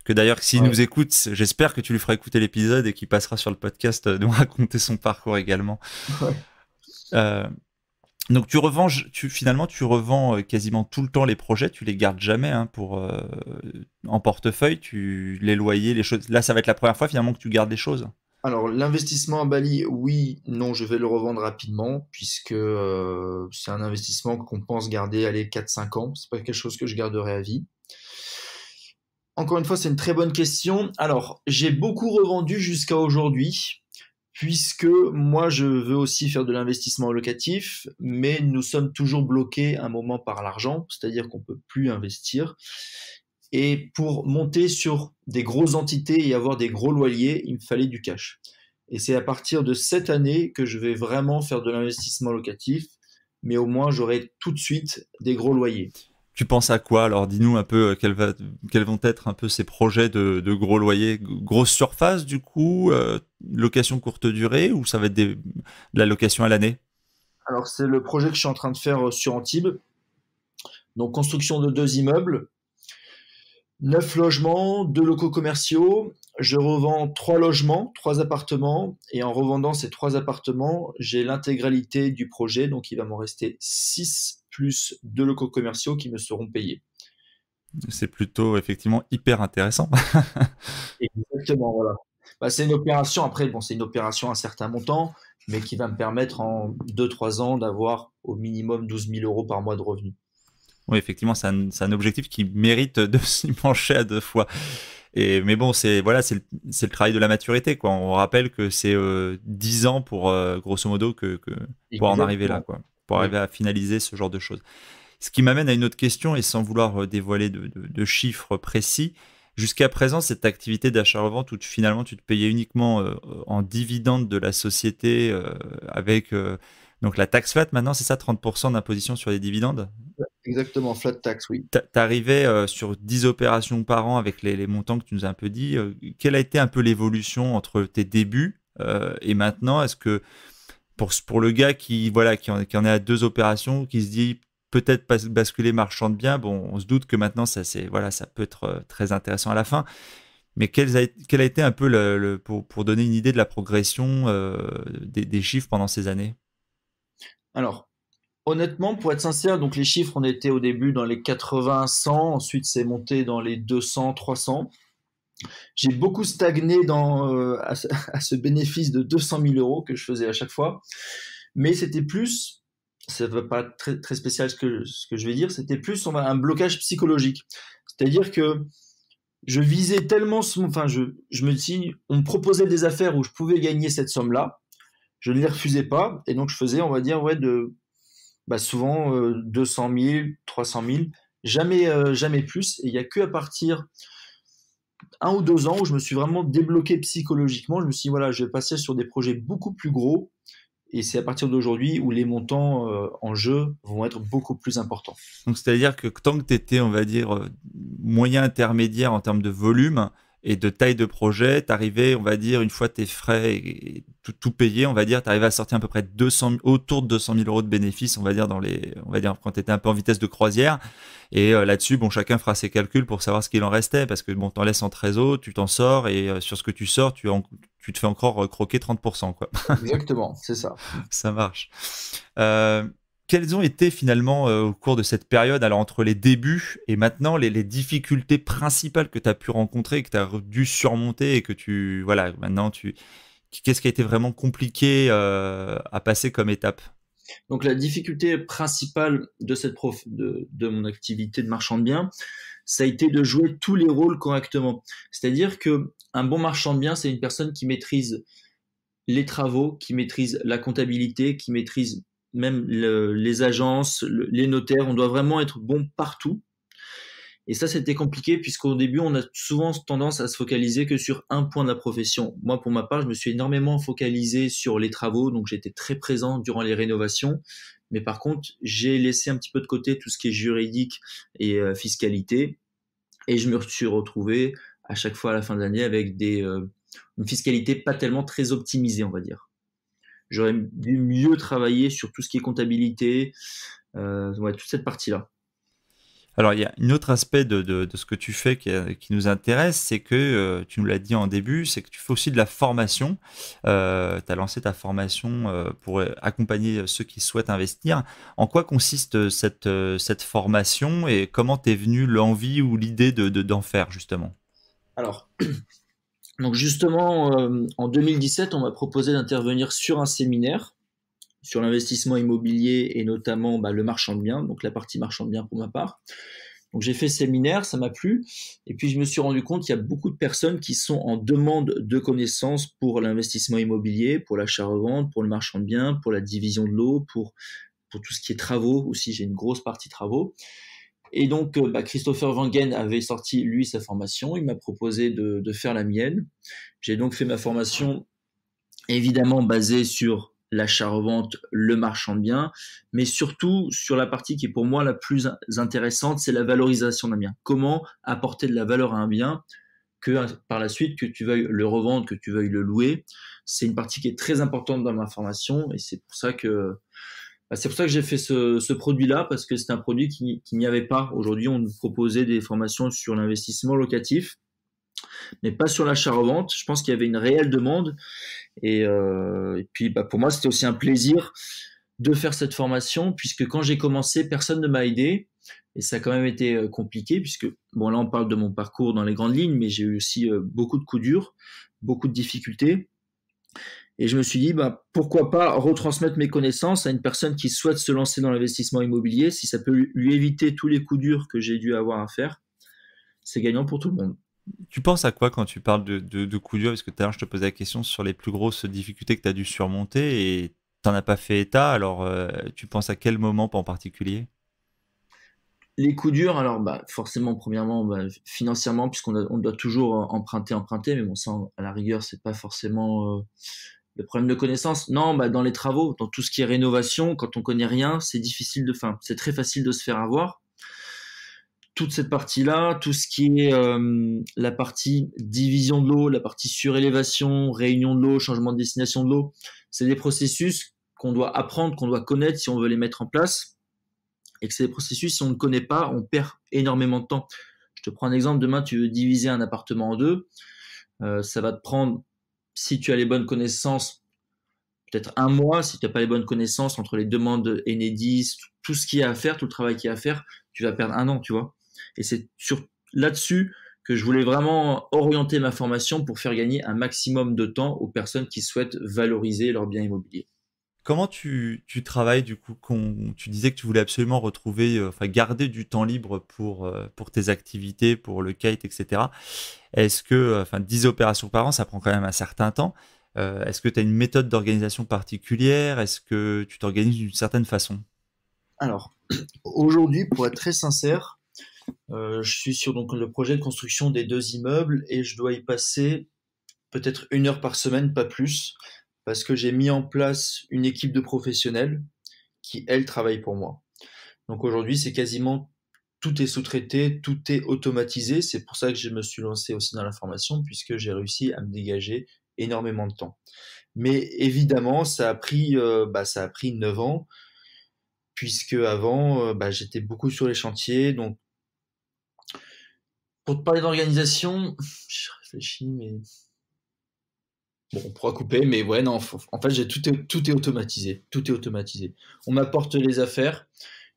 que d'ailleurs, s'il Ouais, nous écoute, j'espère que tu lui feras écouter l'épisode et qu'il passera sur le podcast nous raconter son parcours également. ouais. Euh, donc finalement, tu revends quasiment tout le temps les projets, tu les gardes jamais hein, en portefeuille, les loyers, les choses. Là, ça va être la première fois finalement que tu gardes les choses. Alors, l'investissement à Bali, oui, non, je vais le revendre rapidement, puisque c'est un investissement qu'on pense garder, allez, 4-5 ans. C'est pas quelque chose que je garderai à vie. Encore une fois, c'est une très bonne question. Alors, j'ai beaucoup revendu jusqu'à aujourd'hui, puisque moi, je veux aussi faire de l'investissement locatif, mais nous sommes toujours bloqués un moment par l'argent, c'est-à-dire qu'on peut plus investir. Et pour monter sur des grosses entités et avoir des gros loyers, il me fallait du cash. Et c'est à partir de cette année que je vais vraiment faire de l'investissement locatif, mais au moins j'aurai tout de suite des gros loyers. Tu penses à quoi? Alors, dis-nous un peu quels vont être un peu ces projets de gros loyers, grosse surface du coup, location courte durée ou ça va être de la location à l'année? Alors c'est le projet que je suis en train de faire sur Antibes. Donc construction de 2 immeubles, 9 logements, 2 locaux commerciaux. Je revends 3 logements, 3 appartements, et en revendant ces 3 appartements, j'ai l'intégralité du projet, donc il va m'en rester 6 plus 2 locaux commerciaux qui me seront payés. C'est plutôt effectivement hyper intéressant. Exactement, voilà. Bah, c'est une opération, après, bon, c'est une opération à un certain montant, mais qui va me permettre en 2-3 ans d'avoir au minimum 12 000 euros par mois de revenus. Oui, effectivement, c'est un objectif qui mérite de s'y pencher à deux fois. Mais bon, c'est le travail de la maturité, quoi. On rappelle que c'est 10 ans pour, grosso modo, pour en arriver là, Exactement. quoi. Pour Oui. arriver à finaliser ce genre de choses. Ce qui m'amène à une autre question, et sans vouloir dévoiler de chiffres précis, jusqu'à présent, cette activité d'achat-revente où finalement tu te payais uniquement en dividende de la société avec donc la taxe flat, maintenant, c'est ça, 30% d'imposition sur les dividendes? Exactement, flat tax, oui. T'arrivais sur 10 opérations par an avec les montants que tu nous as un peu dit. Quelle a été un peu l'évolution entre tes débuts et maintenant? Est-ce que pour le gars qui en est à 2 opérations, qui se dit peut-être basculer marchand de biens, bon, on se doute que maintenant ça peut être très intéressant à la fin. Mais quel a été un peu pour donner une idée de la progression des chiffres pendant ces années? Alors, honnêtement, pour être sincère, donc les chiffres, on était au début dans les 80, 100, ensuite c'est monté dans les 200, 300. J'ai beaucoup stagné à ce bénéfice de 200 000 euros que je faisais à chaque fois, mais c'était plus, ça ne va pas être très, très spécial ce que je vais dire, c'était plus un blocage psychologique. C'est-à-dire que je visais tellement, enfin, je me dis, on me proposait des affaires où je pouvais gagner cette somme-là, je ne les refusais pas, et donc je faisais, on va dire, ouais, souvent 200 000, 300 000, jamais plus. Et il n'y a que à partir 1 ou 2 ans où je me suis vraiment débloqué psychologiquement. Je me suis dit, voilà, je vais passer sur des projets beaucoup plus gros. Et c'est à partir d'aujourd'hui où les montants en jeu vont être beaucoup plus importants. Donc, c'est-à-dire que tant que tu étais, on va dire, moyen intermédiaire en termes de volume et de taille de projet, tu arrivais, on va dire, une fois tes frais et tout payé, on va dire, tu arrivais à sortir à peu près autour de 200 000 euros de bénéfices, on va dire, quand tu étais un peu en vitesse de croisière. Et là-dessus, bon, chacun fera ses calculs pour savoir ce qu'il en restait, parce que bon, t'en laisses en trésor, tu t'en sors, et sur ce que tu sors, tu tu te fais encore croquer 30%, quoi. Exactement, c'est ça. Ça marche. Quelles ont été finalement au cours de cette période, alors entre les débuts et maintenant, les difficultés principales que tu as pu rencontrer, que tu as dû surmonter et que qu'est-ce qui a été vraiment compliqué à passer comme étape? Donc la difficulté principale de mon activité de marchand de biens, ça a été de jouer tous les rôles correctement. C'est-à-dire que un bon marchand de biens, c'est une personne qui maîtrise les travaux, qui maîtrise la comptabilité, qui maîtrise même les agences, les notaires. On doit vraiment être bon partout. Et ça, c'était compliqué puisqu'au début, on a souvent tendance à se focaliser que sur un point de la profession. Moi, pour ma part, je me suis énormément focalisé sur les travaux, donc j'étais très présent durant les rénovations. Mais par contre, j'ai laissé un petit peu de côté tout ce qui est juridique et fiscalité. Et je me suis retrouvé à chaque fois à la fin de l'année avec une fiscalité pas tellement très optimisée, on va dire. J'aurais dû mieux travailler sur tout ce qui est comptabilité, toute cette partie-là. Alors, il y a un autre aspect de ce que tu fais qui nous intéresse, c'est que, tu nous l'as dit en début, c'est que tu fais aussi de la formation. Tu as lancé ta formation pour accompagner ceux qui souhaitent investir. En quoi consiste cette formation et comment t'es venue l'envie ou l'idée d'en faire justement? Alors, donc justement, en 2017, on m'a proposé d'intervenir sur un séminaire sur l'investissement immobilier et notamment le marchand de biens, donc la partie marchand de biens pour ma part. Donc j'ai fait ce séminaire, ça m'a plu, et puis je me suis rendu compte qu'il y a beaucoup de personnes qui sont en demande de connaissances pour l'investissement immobilier, pour l'achat-revente, pour le marchand de biens, pour la division de l'eau, pour tout ce qui est travaux aussi, j'ai une grosse partie travaux. Et donc Christopher Wangen avait sorti lui sa formation, il m'a proposé de faire la mienne. J'ai donc fait ma formation évidemment basée sur l'achat-revente, le marchand de biens, mais surtout sur la partie qui est pour moi la plus intéressante, c'est la valorisation d'un bien. Comment apporter de la valeur à un bien que par la suite, que tu veuilles le revendre, que tu veuilles le louer. C'est une partie qui est très importante dans ma formation et c'est pour ça que j'ai fait ce produit-là, parce que c'est un produit qui n'y avait pas. Aujourd'hui, on nous proposait des formations sur l'investissement locatif, mais pas sur l'achat-revente. Je pense qu'il y avait une réelle demande. Et puis, pour moi, c'était aussi un plaisir de faire cette formation, puisque quand j'ai commencé, personne ne m'a aidé. Et ça a quand même été compliqué, puisque, bon, là, on parle de mon parcours dans les grandes lignes, mais j'ai eu aussi beaucoup de coups durs, beaucoup de difficultés. Et je me suis dit, pourquoi pas retransmettre mes connaissances à une personne qui souhaite se lancer dans l'investissement immobilier, si ça peut lui éviter tous les coups durs que j'ai dû avoir à faire. C'est gagnant pour tout le monde. Tu penses à quoi quand tu parles de coups durs? Parce que tout à l'heure, je te posais la question sur les plus grosses difficultés que tu as dû surmonter et tu n'en as pas fait état. Alors, tu penses à quel moment en particulier? Les coups durs, alors forcément, premièrement, financièrement, on doit toujours emprunter, mais bon, ça, à la rigueur, c'est pas forcément le problème de connaissance. Non, dans les travaux, dans tout ce qui est rénovation, quand on connaît rien, c'est c'est très facile de se faire avoir. Toute cette partie-là, tout ce qui est la partie division de l'eau, la partie surélévation, réunion de l'eau, changement de destination de l'eau, c'est des processus qu'on doit apprendre, qu'on doit connaître si on veut les mettre en place. Et que c'est des processus, si on ne connaît pas, on perd énormément de temps. Je te prends un exemple, demain tu veux diviser un appartement en deux, ça va te prendre, si tu as les bonnes connaissances, peut-être un mois. Si tu n'as pas les bonnes connaissances entre les demandes Enedis, tout ce qu'il y a à faire, tout le travail qu'il y a à faire, tu vas perdre un an, tu vois. Et c'est là-dessus que je voulais vraiment orienter ma formation pour faire gagner un maximum de temps aux personnes qui souhaitent valoriser leurs biens immobiliers. Comment tu travailles du coup tu disais que tu voulais absolument retrouver, garder du temps libre pour tes activités, pour le kite, etc. Est-ce que, 10 opérations par an, ça prend quand même un certain temps. Est-ce que tu as une méthode d'organisation particulière? Est-ce que tu t'organises d'une certaine façon? Alors, aujourd'hui, pour être très sincère, je suis sur donc le projet de construction des 2 immeubles et je dois y passer peut-être 1 heure par semaine, pas plus, parce que j'ai mis en place une équipe de professionnels qui, elles, travaillent pour moi. Donc aujourd'hui, c'est quasiment tout est sous-traité, tout est automatisé. C'est pour ça que je me suis lancé aussi dans la formation, puisque j'ai réussi à me dégager énormément de temps. Mais évidemment, ça a pris 9 ans, puisque avant, j'étais beaucoup sur les chantiers. Donc, pour te parler d'organisation, je réfléchis, mais Bon, on pourra couper, mais ouais, non, en fait, tout est automatisé. Tout est automatisé. On m'apporte les affaires,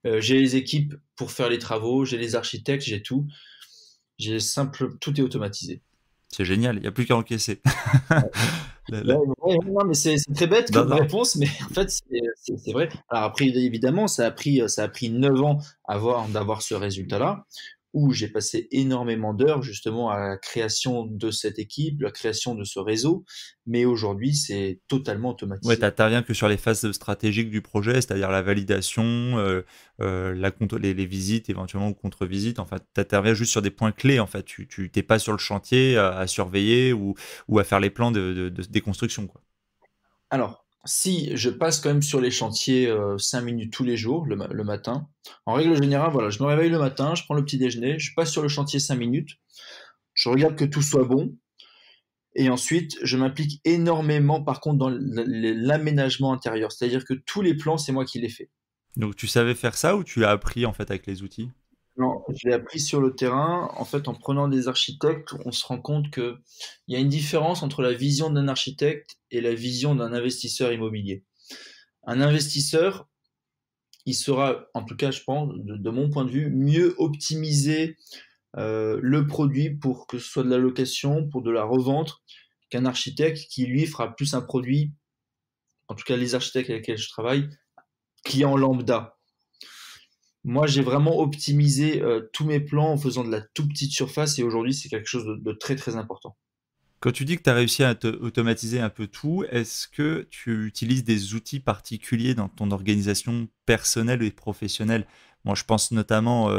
j'ai les équipes pour faire les travaux, j'ai les architectes, j'ai tout. Tout est automatisé. C'est génial, il n'y a plus qu'à encaisser. La- Ouais, la- ouais, non, mais c'est très bête Non, comme non. réponse, mais en fait, c'est vrai. Alors après, évidemment, ça a pris 9 ans d'avoir ce résultat-là, où j'ai passé énormément d'heures justement à la création de cette équipe, la création de ce réseau, mais aujourd'hui, c'est totalement Ouais, automatisé. t'interviens que sur les phases stratégiques du projet, c'est-à-dire la validation, les visites éventuellement ou contre-visites. Enfin, t'interviens juste sur des points clés. En fait, tu t'es pas sur le chantier à surveiller ou à faire les plans de déconstruction, quoi. Alors, si je passe quand même sur les chantiers 5 minutes tous les jours, le matin, en règle générale, voilà, je me réveille le matin, je prends le petit déjeuner, je passe sur le chantier 5 minutes, je regarde que tout soit bon, et ensuite, je m'implique énormément, par contre, dans l'aménagement intérieur. C'est-à-dire que tous les plans, c'est moi qui les fais. Donc, tu savais faire ça ou tu l'as appris en fait avec les outils? Non, je l'ai appris sur le terrain. En fait, en prenant des architectes, on se rend compte qu'il y a une différence entre la vision d'un architecte et la vision d'un investisseur immobilier. Un investisseur, il sera, en tout cas, je pense, de mon point de vue, mieux optimiser le produit pour que ce soit de la location, pour de la revente, qu'un architecte qui, lui, fera plus un produit, en tout cas les architectes avec lesquels je travaille, client lambda. Moi, j'ai vraiment optimisé tous mes plans en faisant de la toute petite surface et aujourd'hui, c'est quelque chose de très très important. Quand tu dis que tu as réussi à automatiser un peu tout, est-ce que tu utilises des outils particuliers dans ton organisation personnelle et professionnelle? Moi, je pense notamment,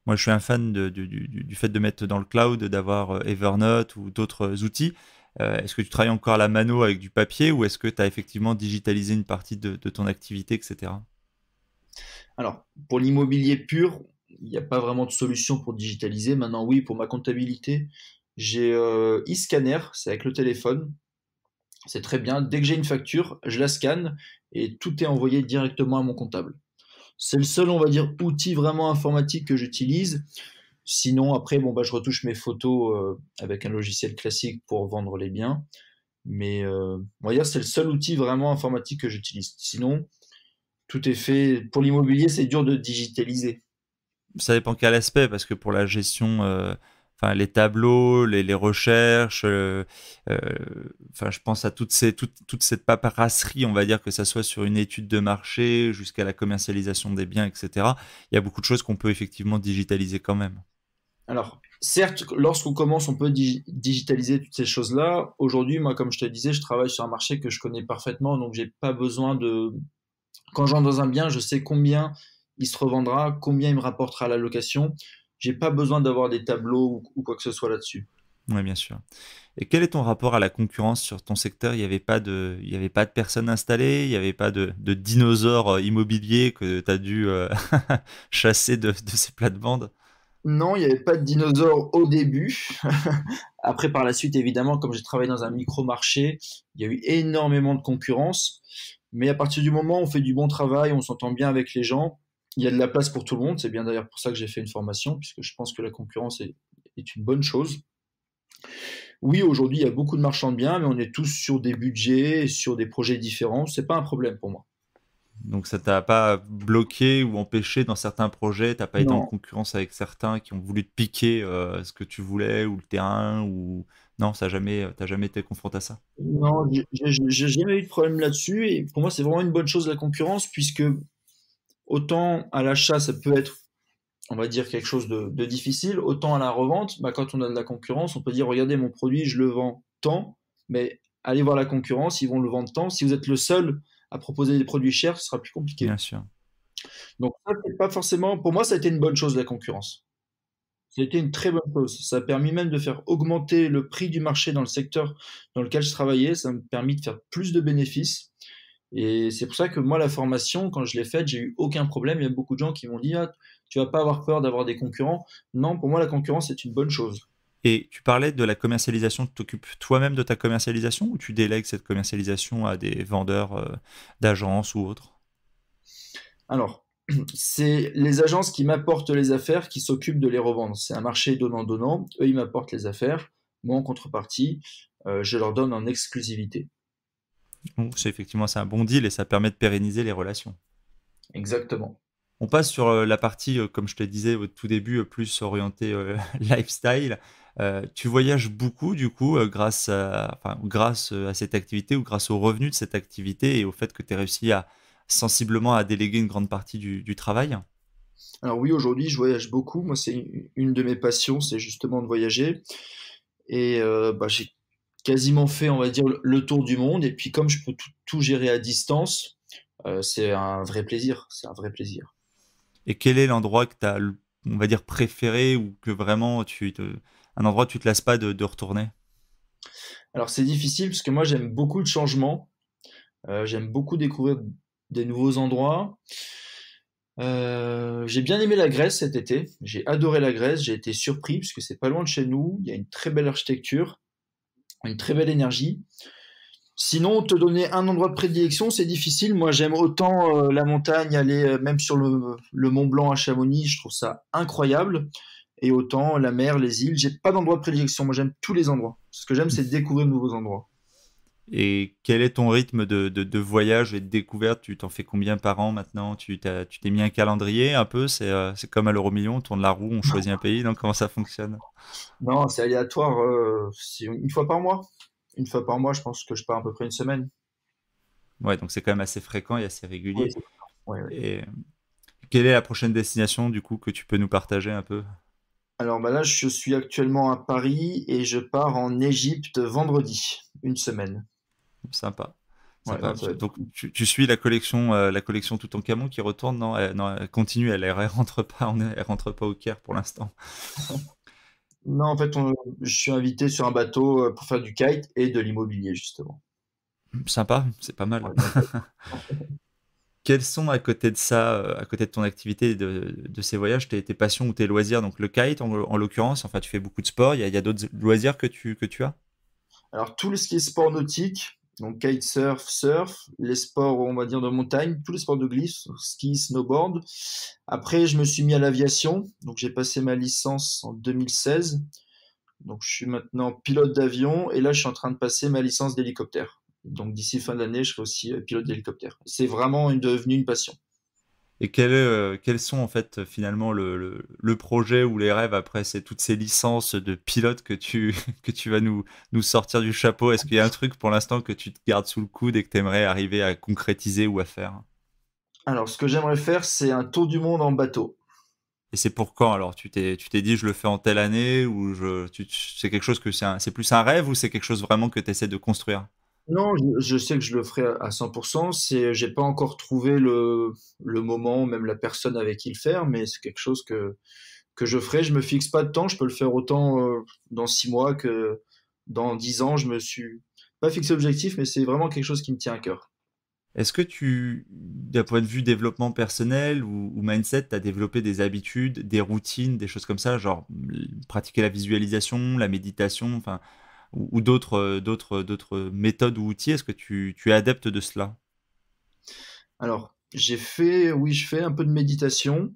moi je suis un fan du fait de mettre dans le cloud, d'avoir Evernote ou d'autres outils. Est-ce que tu travailles encore à la mano avec du papier ou est-ce que tu as effectivement digitalisé une partie de ton activité, etc.? Alors, pour l'immobilier pur, il n'y a pas vraiment de solution pour digitaliser. Maintenant, oui, pour ma comptabilité, j'ai e-scanner, c'est avec le téléphone. C'est très bien. Dès que j'ai une facture, je la scanne et tout est envoyé directement à mon comptable. C'est le seul, on va dire, outil vraiment informatique que j'utilise. Sinon, après, bon, bah, je retouche mes photos avec un logiciel classique pour vendre les biens. Mais on va dire, c'est le seul outil vraiment informatique que j'utilise. Sinon, tout est fait. Pour l'immobilier, c'est dur de digitaliser. Ça dépend quel aspect, parce que pour la gestion, enfin les tableaux, les recherches, euh, enfin je pense à toute cette paperasserie, on va dire que ça soit sur une étude de marché jusqu'à la commercialisation des biens, etc. Il y a beaucoup de choses qu'on peut effectivement digitaliser quand même. Alors, certes, lorsqu'on commence, on peut digitaliser toutes ces choses-là. Aujourd'hui, moi, comme je te disais, je travaille sur un marché que je connais parfaitement, donc j'ai pas besoin de. Quand j'entre dans un bien, je sais combien il se revendra, combien il me rapportera à la location. J'ai pas besoin d'avoir des tableaux ou quoi que ce soit là-dessus. Oui, bien sûr. Et quel est ton rapport à la concurrence sur ton secteur? Il y avait pas de personnes installées, il n'y avait pas de dinosaures immobiliers que tu as dû chasser de ces plates-bandes? Non, il n'y avait pas de dinosaures au début. Après, par la suite, évidemment, comme j'ai travaillé dans un micro-marché, il y a eu énormément de concurrence. Mais à partir du moment où on fait du bon travail, on s'entend bien avec les gens, il y a de la place pour tout le monde. C'est bien d'ailleurs pour ça que j'ai fait une formation, puisque je pense que la concurrence est une bonne chose. Oui, aujourd'hui, il y a beaucoup de marchands de biens, mais on est tous sur des budgets, sur des projets différents. C'est pas un problème pour moi. Donc ça t'a pas bloqué ou empêché dans certains projets, t'as pas été en Non, concurrence avec certains qui ont voulu te piquer ce que tu voulais ou le terrain ou non, t'as jamais été confronté à ça. non, j'ai jamais eu de problème là-dessus. Et pour moi, c'est vraiment une bonne chose la concurrence, puisque autant à l'achat, ça peut être, on va dire, quelque chose de difficile, autant à la revente, bah, quand on a de la concurrence, on peut dire, regardez, mon produit, je le vends tant, mais allez voir la concurrence, ils vont le vendre tant. Si vous êtes le seul à proposer des produits chers, ce sera plus Bien compliqué. sûr. Donc ça, c'est pas forcément, pour moi, ça a été une bonne chose, la concurrence. Ça a été une très bonne chose. Ça a permis même de faire augmenter le prix du marché dans le secteur dans lequel je travaillais. Ça m'a permis de faire plus de bénéfices. Et c'est pour ça que moi, la formation, quand je l'ai faite, j'ai eu aucun problème. Il y a beaucoup de gens qui m'ont dit, ah, tu vas pas avoir peur d'avoir des concurrents. Non, pour moi, la concurrence, c'est une bonne chose. Et tu parlais de la commercialisation, tu t'occupes toi-même de ta commercialisation ou tu délègues cette commercialisation à des vendeurs d'agences ou autres? Alors, c'est les agences qui m'apportent les affaires qui s'occupent de les revendre. C'est un marché donnant-donnant. Eux, ils m'apportent les affaires. Moi, en contrepartie, je leur donne en exclusivité. Donc, c'est un bon deal et ça permet de pérenniser les relations. Exactement. On passe sur la partie, comme je te disais au tout début, plus orientée lifestyle. Tu voyages beaucoup, du coup, grâce à cette activité ou grâce aux revenus de cette activité et au fait que tu aies réussi à sensiblement à déléguer une grande partie du travail. Alors oui, aujourd'hui, je voyage beaucoup. Moi, c'est une de mes passions, c'est justement de voyager. Et j'ai quasiment fait, on va dire, le tour du monde. Et puis, comme je peux tout gérer à distance, c'est un vrai plaisir. C'est un vrai plaisir. Et quel est l'endroit que tu as, on va dire, préféré ou que vraiment un endroit où tu te lasses pas de retourner? Alors, c'est difficile parce que moi, j'aime beaucoup le changement. J'aime beaucoup découvrir des nouveaux endroits. J'ai bien aimé la Grèce cet été. J'ai adoré la Grèce. J'ai été surpris puisque c'est pas loin de chez nous. Il y a une très belle architecture, une très belle énergie. Sinon, te donner un endroit de prédilection, c'est difficile. Moi, j'aime autant la montagne, aller même sur le Mont Blanc à Chamonix, je trouve ça incroyable. Et autant la mer, les îles, j'ai pas d'endroit de prédilection. Moi, j'aime tous les endroits. Ce que j'aime, c'est découvrir de nouveaux endroits. Et quel est ton rythme de voyage et de découverte? Tu t'en fais combien par an maintenant? Tu t'es mis un calendrier un peu? C'est comme à l'euro-million, on tourne la roue, on choisit un pays, donc comment ça fonctionne? Non, c'est aléatoire. C'est une fois par mois. Une fois par mois, je pense que je pars à peu près une semaine. Ouais, donc c'est quand même assez fréquent et assez Oui, régulier. oui, oui. Et quelle est la prochaine destination du coup que tu peux nous partager un peu? Alors bah là, je suis actuellement à Paris et je pars en Égypte vendredi, une semaine. Sympa. Ouais, Sympa. non, ça va être Donc tu suis la collection Toutankhamon qui retourne, non? Non, elle continue, elle rentre pas, elle rentre pas au Caire pour l'instant. Non, en fait, je suis invité sur un bateau pour faire du kite et de l'immobilier, justement. Sympa, c'est pas mal. Ouais, donc, Quels sont à côté de ça, à côté de ton activité et de ces voyages, tes passions ou tes loisirs? Donc le kite en l'occurrence, enfin tu fais beaucoup de sport, il y a d'autres loisirs que tu as? alors, tout ce qui est sport nautique, donc kitesurf, surf, les sports, on va dire, de montagne, tous les sports de glisse, ski, snowboard. Après, je me suis mis à l'aviation, donc j'ai passé ma licence en 2016. Donc, je suis maintenant pilote d'avion et là, je suis en train de passer ma licence d'hélicoptère. Donc, d'ici fin de l'année, je serai aussi pilote d'hélicoptère. C'est vraiment devenu une passion. Et quels sont en fait finalement le projet ou les rêves après toutes ces licences de pilote que que tu vas nous sortir du chapeau? Est-ce qu'il y a un truc pour l'instant que tu te gardes sous le coude et que tu aimerais arriver à concrétiser ou à faire? Alors, ce que j'aimerais faire, c'est un tour du monde en bateau. Et c'est pour quand alors? Tu t'es dit je le fais en telle année ou c'est quelque chose que c'est plus un rêve ou c'est quelque chose vraiment que tu essaies de construire? Non, je sais que je le ferai à 100%. J'ai pas encore trouvé le moment, même la personne avec qui le faire, mais c'est quelque chose que je ferai. Je me fixe pas de temps. Je peux le faire autant dans 6 mois que dans 10 ans. Je me suis pas fixé d'objectif, mais c'est vraiment quelque chose qui me tient à cœur. Est-ce que d'un point de vue développement personnel ou mindset, tu as développé des habitudes, des routines, des choses comme ça, genre pratiquer la visualisation, la méditation, enfin, ou d'autres méthodes ou outils? Est-ce que tu es adepte de cela? Alors, oui, je fais un peu de méditation.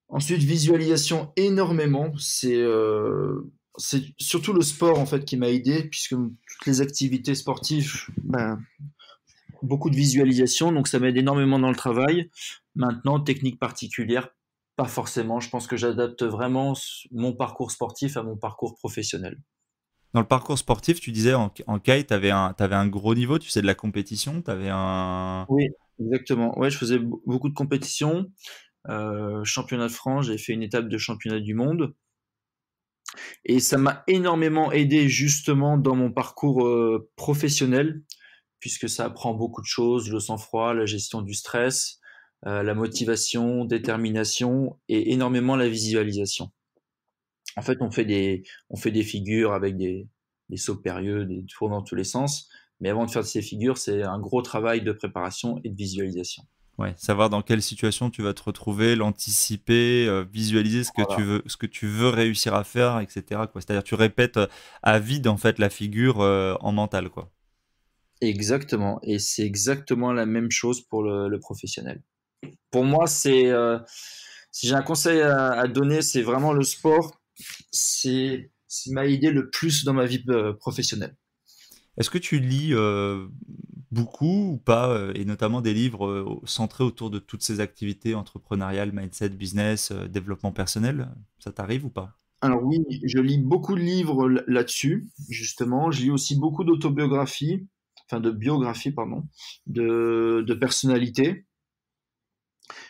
Ensuite, visualisation énormément. C'est surtout le sport en fait qui m'a aidé, puisque toutes les activités sportives, ben, beaucoup de visualisation, donc ça m'aide énormément dans le travail. Maintenant, technique particulière, pas forcément. Je pense que j'adapte vraiment mon parcours sportif à mon parcours professionnel. Dans le parcours sportif, tu disais en kite, t'avais un gros niveau, tu sais, de la compétition, t'avais un... Oui, exactement. Ouais, je faisais beaucoup de compétitions. Championnat de France, j'ai fait une étape de championnat du monde. Et ça m'a énormément aidé justement dans mon parcours professionnel, puisque ça apprend beaucoup de choses, le sang-froid, la gestion du stress, la motivation, détermination et énormément la visualisation. En fait, on fait des figures avec des sauts périlleux, des tours dans tous les sens, mais avant de faire ces figures, c'est un gros travail de préparation et de visualisation. Ouais, savoir dans quelle situation tu vas te retrouver, l'anticiper, visualiser Voilà. ce que tu veux réussir à faire, etc., quoi. C'est-à-dire tu répètes à vide en fait la figure en mental, quoi. Exactement. Et c'est exactement la même chose pour le professionnel. Pour moi, si j'ai un conseil à donner, c'est vraiment le sport. C'est m'a aidé le plus dans ma vie professionnelle. Est-ce que tu lis beaucoup ou pas, et notamment des livres centrés autour de toutes ces activités entrepreneuriales, mindset, business, développement personnel? Ça t'arrive ou pas? Alors oui, je lis beaucoup de livres là-dessus, justement. Je lis aussi beaucoup d'autobiographies, enfin de biographies, pardon, de personnalités.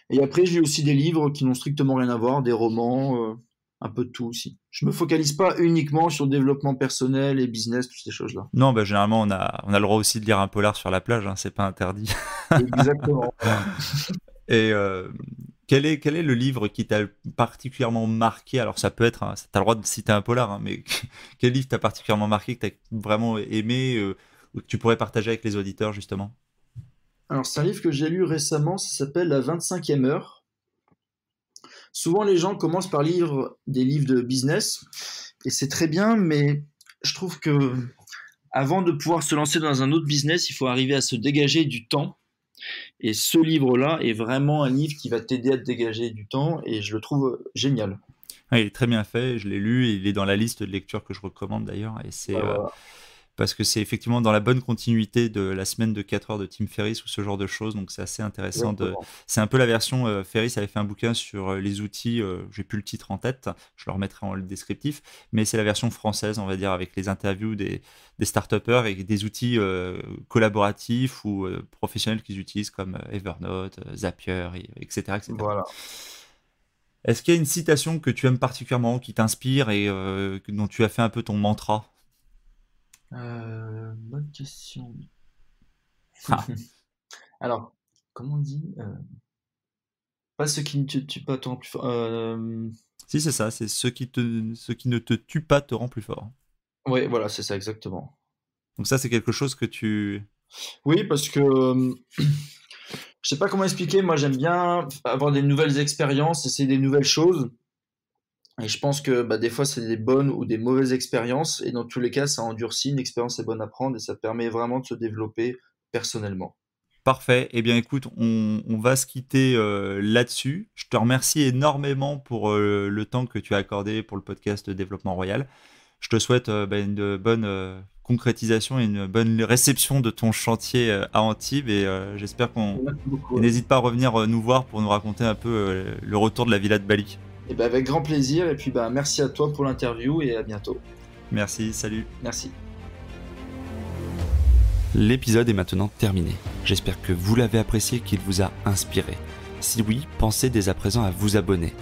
Et après, j'ai aussi des livres qui n'ont strictement rien à voir, des romans, un peu de tout aussi. Je me focalise pas uniquement sur le développement personnel et business, toutes ces choses-là. Non, bah, généralement, on a le droit aussi de lire un polar sur la plage, hein, c'est pas interdit. Exactement. Et quel est le livre qui t'a particulièrement marqué? Alors, ça peut être, hein, t'as le droit de citer un polar, hein, mais quel livre t'a particulièrement marqué, que t'as vraiment aimé, ou que tu pourrais partager avec les auditeurs, justement? Alors, c'est un livre que j'ai lu récemment, ça s'appelle La 25e heure. Souvent, les gens commencent par lire des livres de business, et c'est très bien, mais je trouve que avant de pouvoir se lancer dans un autre business, il faut arriver à se dégager du temps. Et ce livre-là est vraiment un livre qui va t'aider à te dégager du temps, et je le trouve génial. Ouais, il est très bien fait, je l'ai lu, et il est dans la liste de lecture que je recommande d'ailleurs, et c'est Voilà. parce que c'est effectivement dans la bonne continuité de la semaine de 4 heures de Tim Ferriss ou ce genre de choses, donc c'est assez intéressant Exactement. C'est un peu la version, Ferriss avait fait un bouquin sur les outils, j'ai plus le titre en tête, je le remettrai en descriptif, mais c'est la version française, on va dire, avec les interviews des start-upers et des outils collaboratifs ou professionnels qu'ils utilisent comme Evernote, Zapier, etc., etc. Voilà. Est-ce qu'il y a une citation que tu aimes particulièrement, qui t'inspire et dont tu as fait un peu ton mantra? Bonne question. Ah, Alors, comment on dit pas ce qui ne te tue pas te rend plus fort. si, c'est ça, c'est ce qui ne te tue pas te rend plus fort. Ouais, voilà, c'est ça exactement. Donc ça, c'est quelque chose que tu... Oui, parce que je sais pas comment expliquer. Moi, j'aime bien avoir des nouvelles expériences, essayer des nouvelles choses. Et je pense que bah, des fois, c'est des bonnes ou des mauvaises expériences. Et dans tous les cas, ça endurcit. Une expérience est bonne à prendre et ça permet vraiment de se développer personnellement. Parfait. Eh bien, écoute, on va se quitter là-dessus. Je te remercie énormément pour le temps que tu as accordé pour le podcast Développement Royal. Je te souhaite une bonne concrétisation et une bonne réception de ton chantier à Antibes et j'espère qu'on... Merci Et beaucoup. n'hésite pas à revenir nous voir pour nous raconter un peu le retour de la villa de Bali. Et ben avec grand plaisir. Et puis, bah, merci à toi pour l'interview et à bientôt. Merci, salut. Merci. L'épisode est maintenant terminé. J'espère que vous l'avez apprécié, qu'il vous a inspiré. Si oui, pensez dès à présent à vous abonner.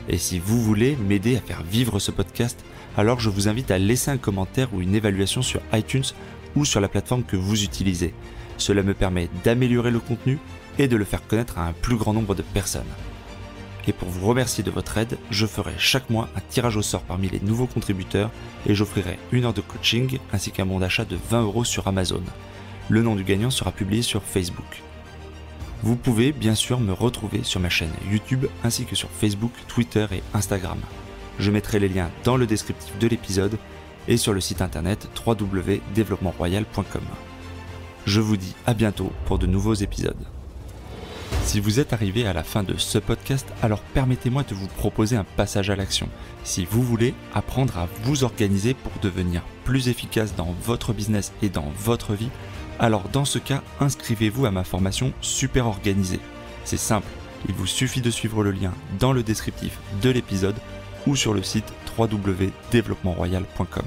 Et si vous voulez m'aider à faire vivre ce podcast, alors je vous invite à laisser un commentaire ou une évaluation sur iTunes ou sur la plateforme que vous utilisez. Cela me permet d'améliorer le contenu et de le faire connaître à un plus grand nombre de personnes. Et pour vous remercier de votre aide, je ferai chaque mois un tirage au sort parmi les nouveaux contributeurs et j'offrirai 1 heure de coaching ainsi qu'un bon d'achat de 20 € sur Amazon. Le nom du gagnant sera publié sur Facebook. Vous pouvez bien sûr me retrouver sur ma chaîne YouTube ainsi que sur Facebook, Twitter et Instagram. Je mettrai les liens dans le descriptif de l'épisode et sur le site internet www.developpementroyal.com. Je vous dis à bientôt pour de nouveaux épisodes. Si vous êtes arrivé à la fin de ce podcast, alors permettez-moi de vous proposer un passage à l'action. Si vous voulez apprendre à vous organiser pour devenir plus efficace dans votre business et dans votre vie, alors dans ce cas, inscrivez-vous à ma formation Super Organisé. C'est simple, il vous suffit de suivre le lien dans le descriptif de l'épisode ou sur le site www.developpementroyal.com.